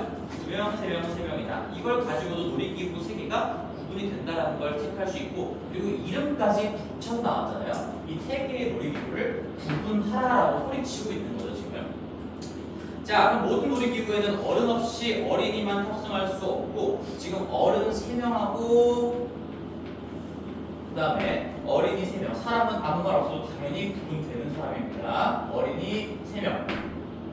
2명, 3명, 3명이다. 이걸 가지고도 놀이기구 3개가 구분이 된다는 걸 체크할 수 있고 그리고 이름까지 붙여 나왔잖아요. 이 3개의 놀이기구를 구분하라라고 소리치고 있는 거죠 지금. 자, 그럼 모든 놀이기구에는 어른 없이 어린이만 탑승할 수 없고 지금 어른 3명하고 그 다음에 어린이 3명 사람은 아무 말 없어도 당연히 구분되는 사람입니다. 어린이 3명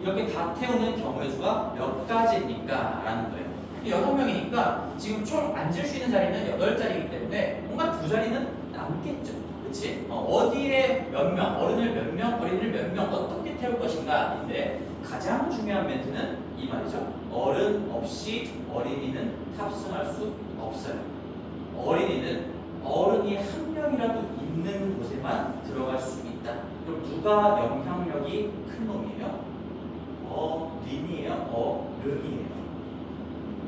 이렇게 다 태우는 경우의 수가 몇 가지입니까? 라는 거예요. 6명이니까 지금 총 앉을 수 있는 자리는 8자리이기 때문에 뭔가 2자리는 남겠죠. 그치? 어디에 몇 명, 어른을 몇 명, 어린이를 몇 명 어떻게 태울 것인가 인데 가장 중요한 멘트는 이 말이죠. 어른 없이 어린이는 탑승할 수 없어요. 어린이는 어른이 한 명이라도 있는 곳에만 들어갈 수 있다. 그럼 누가 영향력이 큰 놈이에요? 어린이에요? 어른이에요?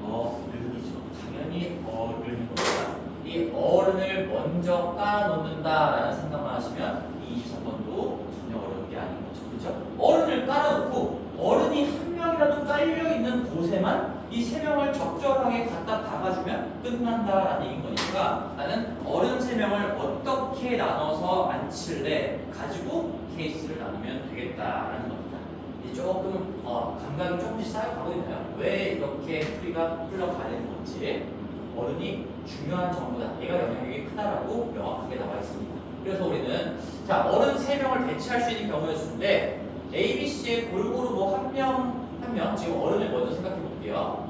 어른이죠. 당연히 어른인 겁니다. 이 어른을 먼저 깔아놓는다라는 생각만 하시면 이 23번도 전혀 어려운 게 아닌 거죠. 그렇죠? 어른을 깔아놓고 어른이 한 명이라도 깔려있는 곳에만 이 3명을 적절하게 갖다 박아주면 끝난다라는 얘기인 거니까 나는 어른 3명을 어떻게 나눠서 앉힐래 가지고 케이스를 나누면 되겠다라는 겁니다. 조금 감각이 조금씩 쌓여가고 있나요? 왜 이렇게 풀이가 흘러가야 되는 건지 어른이 중요한 정보다 얘가 영향력이 크다라고 명확하게 나와 있습니다. 그래서 우리는 자 어른 3명을 배치할 수 있는 경우의 수인데 ABC에 골고루 뭐 한 명 지금 어른을 먼저 생각해 볼게요.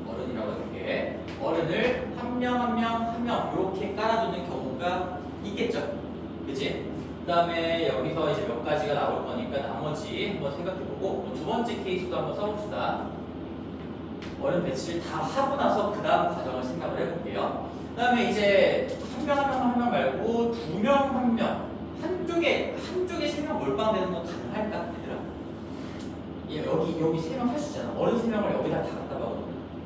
어른이라고 이렇게 어른을 한 명 이렇게 깔아두는 경우가 있겠죠. 그치? 그 다음에 여기서 이제 몇 가지가 나올 거니까 나머지 한번 생각해보고 두 번째 케이스도 한번 써봅시다. 어른 배치를 다 하고 나서 그 다음 과정을 생각을 해볼게요. 그 다음에 이제 한 명 말고 2명 1명 한쪽에 3명 몰빵되는 건 가능할까? 얘들아? 여기 3명 할 수 있잖아. 어른 3명을 여기다 다 갖다 박아놓으면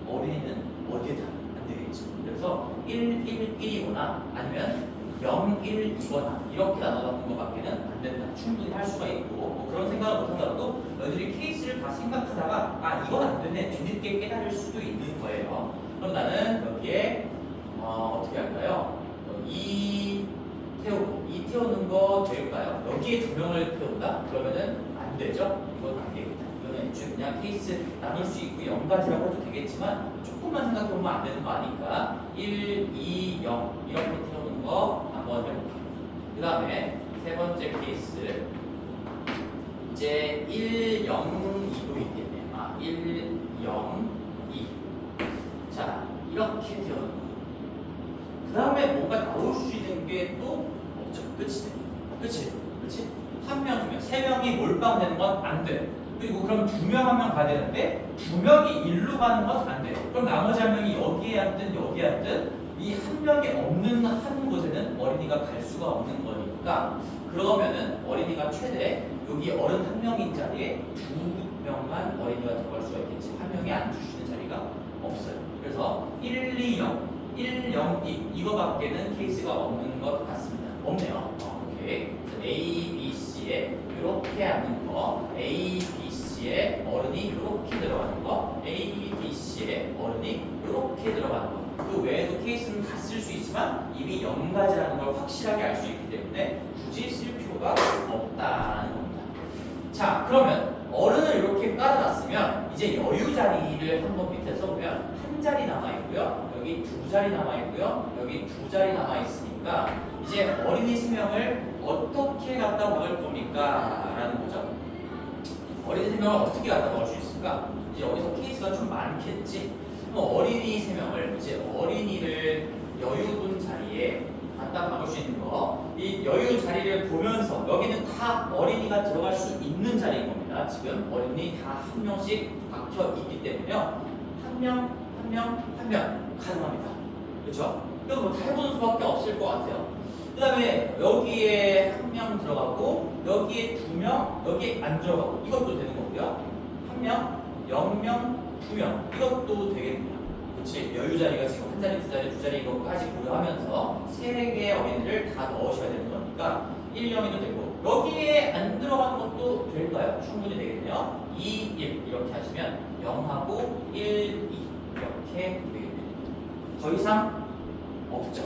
어린이는 어디에 다 안 되겠지. 그래서 1, 1, 1이거나 아니면 0, 1, 2거나 이렇게 나눠놓는 것밖에는 안 된다. 충분히 할 수가 있고 뭐 그런 생각을 못하더라도 너희들이 케이스를 다 생각하다가 이건 안 되네 뒤늦게 깨달을 수도 있는 거예요. 그럼 나는 여기에 어떻게 할까요? 이 태우는 거 될까요? 여기에 두 명을 태운다? 그러면은 안 되죠? 이건 안 되겠다. 이거는 애초에 그냥 케이스 나눌 수 있고 0까지라고 해도 되겠지만 조금만 생각해보면 안 되는 거 아니까 1, 2, 0 이렇게 태우는 거 한번 해볼게요. 그 다음에 세 번째 케이스 이제 1, 0, 2도 있겠네요. 1, 0, 2. 자, 이렇게 태우는 거. 그 다음에 뭔가 나올 수 있는 게 또 없죠. 그치? 그치? 그치? 한 명, 두 명, 세 명이 몰빵되는 건 안 돼. 그리고 그럼 두 명 한 명 가야 되는데 두 명이 일로 가는 건 안 돼. 그럼 나머지 한 명이 여기에 앉든 여기에 앉든 이 한 명이 없는 한 곳에는 어린이가 갈 수가 없는 거니까 그러면은 어린이가 최대 여기 어른 한 명인 자리에 두 명만 어린이가 들어갈 수가 있겠지. 한 명이 앉을 수 있는 자리가 없어요. 그래서 1, 2, 0, 1, 0, 2 이거밖에는 케이스가 없는 것 같습니다. 없네요. 오케이. A, B, C에 이렇게 앉는 거, A, B, C에 어른이 이렇게 들어가는 거, A, B, C에 어른이 이렇게 들어가는 거. 그 외에도 케이스는 다 쓸 수 있지만 이미 0가지라는 걸 확실하게 알 수 있기 때문에 굳이 쓸 필요가 없다는 겁니다. 자, 그러면 어른을 이렇게 깔아놨으면 이제 여유 자리를 한번 밑에 써보면 한 자리 남아있고요. 여기 두 자리 남아있고요. 여기 두 자리 남아있으니까 이제 어린이 3명을 어떻게 갖다 박을 겁니까? 라는 거죠. 어린이 3명을 어떻게 갖다 박을 수 있을까? 이제 여기서 케이스가 좀 많겠지? 그럼 어린이 3명을 이제 어린이를 여유분 자리에 갖다 박을 수 있는 거. 이 여유 자리를 보면서 여기는 다 어린이가 들어갈 수 있는 자리인 겁니다. 지금 어린이 다 한 명씩 박혀 있기 때문에요. 한 명, 한 명, 한 명 가능합니다. 그렇죠? 이거 뭐 다 해보는 수밖에 없을 것 같아요. 그 다음에 여기에 한 명 들어가고 여기에 두 명, 여기에 안 들어가고 이것도 되는 거고요. 한 명, 0명, 2명 이것도 되겠네요. 그렇지? 여유 자리가 지금 한 자리, 두 자리, 두 자리 이것까지 고려하면서 세 개의 어린이를 다 넣으셔야 되는 거니까 1, 0이도 되고 여기에 안 들어가는 것도 될까요? 충분히 되겠네요. 2, 1 이렇게 하시면 0하고 1, 2 이렇게 되겠네요. 더 이상 없죠.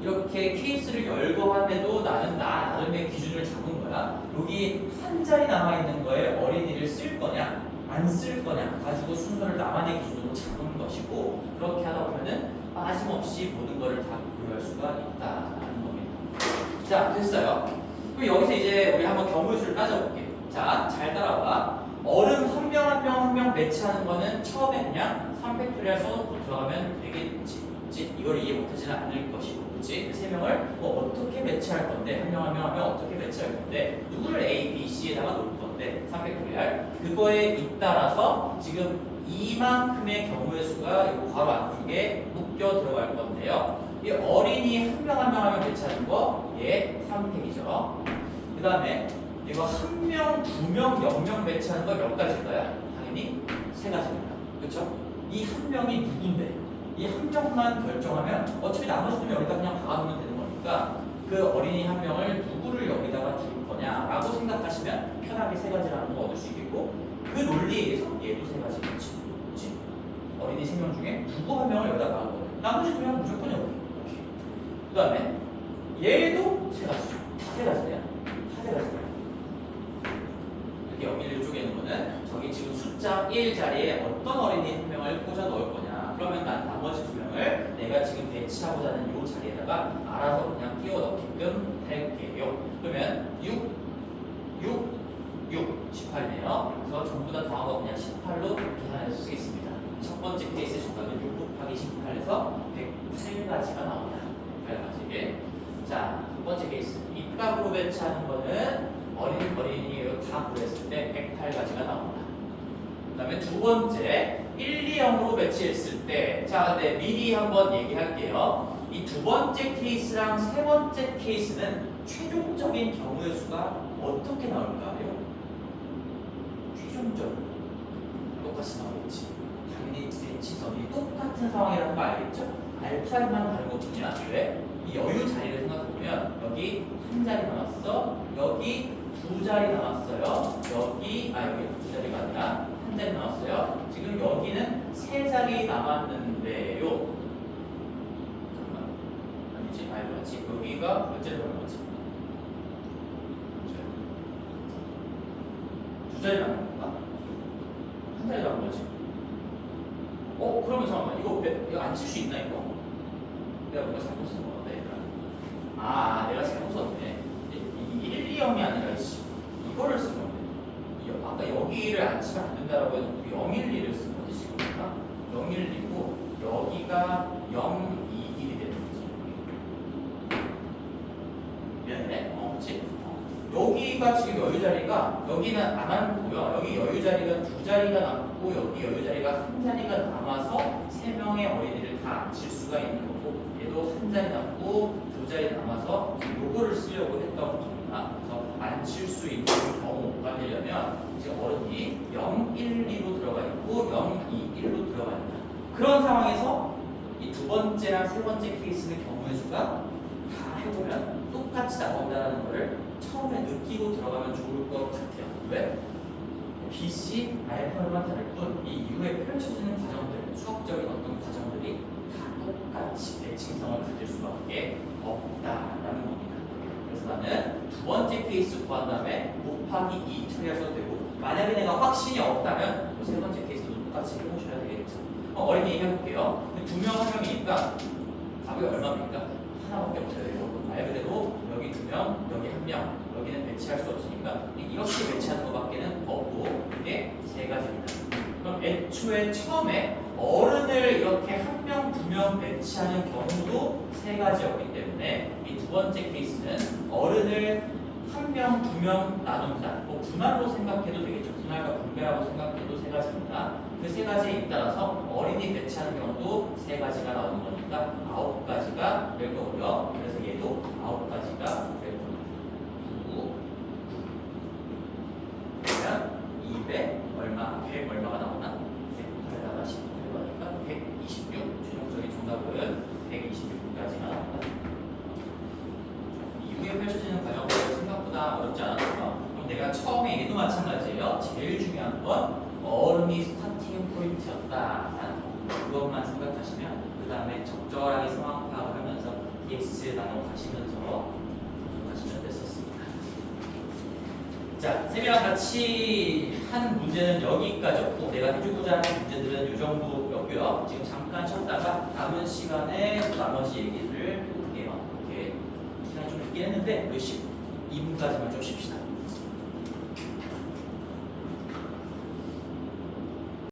이렇게 케이스를 열거함에도 나는 나름의 기준을 잡은 거야. 여기 한 자리 남아있는 거에 어린이를 쓸 거냐 안 쓸 거냐 가지고 순서를 나만의 기준으로 잡은 것이고 그렇게 하다 보면은 빠짐없이 모든 것을 다 고려할 수가 있다는 겁니다. 자, 됐어요. 그럼 여기서 이제 우리 한번 경우의 수를 따져볼게요. 자, 잘 따라와. 어른 한 명 한 명 한 명 배치하는 거는 처음에 그냥 3팩토리얼 써놓고 들어가면 되겠지. 그치? 이걸 이해 못하지는 않을 것이고, 그치? 그 세 명을 뭐 어떻게 배치할 건데, 한 명 한 명 하면 어떻게 배치할 건데, 누구를 A, B, C에다가 놓을 건데, 3팩토리얼. 그거에 잇따라서 지금 이만큼의 경우의 수가 이거 괄호 안쪽에 묶여 들어갈 건데요. 이 어린이 한 명 한 명 하면 배치하는 거, 얘 3팩이죠. 그 다음에 이거 한 명, 두 명, 0명 배치하는 거 몇 가지일까요? 당연히 세 가지입니다. 그렇죠? 이 한 명이 누군데? 이 한 명만 결정하면 어차피 나머지 두 명 여기다 그냥 박아놓으면 되는 거니까 그 어린이 한 명을 누구를 여기다가 둘 거냐라고 생각하시면 편하게 세 가지라는 거 얻을 수 있겠고 그 논리에 의해서 얘도 세 가지겠지. 그렇지? 어린이 세 명 중에 누구 한 명을 여기다 박은 거예요. 나머지 두 명은 무조건 여기. 그 다음에 얘도 세 가지죠. 다 세 가지네요. 다 세 가지네요. 여기 이쪽에 있는 거는 저기 지금 숫자 1 자리에 어떤 어린이 한 명을 꽂아 넣을 거냐. 그러면 난 나머지 두 명을 내가 지금 배치하고자 하는 이 자리에다가 알아서 그냥 끼워 넣게끔 할게요. 그러면 6, 18이네요. 그래서 전부 다 더한 거 그냥 18로 계산해서 쓰겠습니다. 첫 번째 케이스 정답은 6 곱하기 18에서 108가지가 나옵니다. 108가지. 자, 두 번째 케이스. 입각으로 배치하는 거는 어린이를 다 구했을 때 108가지가 나옵니다. 그 다음에 두 번째 1, 2, 0으로 배치했을 때 자, 근데 미리 한번 얘기할게요. 이 두 번째 케이스랑 세 번째 케이스는 최종적인 경우의 수가 어떻게 나올까요? 최종적으로 똑같이 나오겠지. 당연히 배치선이 똑같은 상황이라는 거 알겠죠? 알파만 다른 것뿐이야. 왜? 이 여유 자리를 생각해보면 여기 한 자리 남았어. 여기 두 자리 남았어요. 여기 두 자리가 아니라 한 자리 남았어요. 지금 여기는 세 자리 남았는데요. 잠깐만. 아니지, 맞지. 여기가 몇 자리 남았지? 두 자리 남은 건가? 한 자리 남은 거지. 그러면 잠깐만 이거 안 칠 수 있나 이거? 내가 뭔가 잘못 쓴 거 같아. 내가 잘못 썼네. 이 1, 2, 0이 아니라 이거를 쓴 건데. 아까 여기를 안 치면 안 된다라고 해서 0, 1, 2를 쓴 거지 지금. 0, 1, 2고 여기가 0, 2, 1이 되는 거지. 미안해. 그렇지? 여기가 지금 여유 자리가 여기는 안 남고요. 여기 여유 자리가 두 자리가 남고 여기 여유 자리가 한 자리가 남아서 세 명의 어린이를 다 앉힐 수가 있는 거고 얘도 한 자리 남고 두 자리 남아서 요거를 쓰려고 했던 겁니다. 그래서 앉힐 수 있는 경우가 되려면 이제 어른이 0, 1, 2로 들어가 있고 0, 2, 1로 들어가 있다. 그런 상황에서 이 두 번째랑 세 번째 케이스는 경우의 수가 다 해보면 똑같이 나온다는 거를 처음에 느끼고 들어가면 좋을 것 같아요. 왜? BC, 알파만 다를 뿐 이 이후에 펼쳐지는 과정들, 수학적인 어떤 과정들이 다 똑같이 대칭성을 가질 수밖에 없다라는 겁니다. 그래서 나는 두 번째 케이스 구한 다음에 곱하기 2 처리하셔도 되고 만약에 내가 확신이 없다면 세 번째 케이스도 똑같이 해보셔야 되겠죠. 어린이 해볼게요. 두 명 한 명이니까 답이 얼마입니까? 하나밖에 없어요. 말 그대로 여기 두 명, 여기 한 명, 여기는 배치할 수 없으니까 이렇게 배치하는 것밖에는 없고 이게 세 가지입니다. 그럼 애초에 처음에 어른을 이렇게 한 명, 두 명 배치하는 경우도 세 가지였기 때문에 이 두 번째 케이스는 어른을 한 명, 두 명 나눈다. 분할로 생각해도 되겠죠. 분할과 분배라고 생각해도 세 가지입니다. 그 세 가지에 따라서 어린이 배치하는 경우도 세 가지가 나오는 거니까 9가지가 될 거고요. 그래서 얘도 9가지가 될 겁니다. 9 그러면 200 얼마, 100 얼마가 나오나? 100에다가 10 들어가니까 126. 최종적인 정답은 126까지가 나옵니다. 이후에 펼쳐지는 과정도 생각보다 어렵지 않았어요. 그럼 내가 처음에 얘도 마찬가지예요. 제일 중요한 건 어른이 스타팅 포인트였다라는 그것만 생각하시면 그 다음에 적절하게 상황 파악을 하면서 EX 나눠 가시면서 가시면 됐었습니다. 자, 쌤이랑 같이 한 문제는 여기까지였고 내가 해주고자 하는 문제들은 이 정도였고요. 지금 잠깐 쉬었다가 남은 시간에 나머지 얘기를 해볼게요. 이렇게 시간이 좀 있긴 했는데 몇 시? 2분까지만 좀 쉽시다.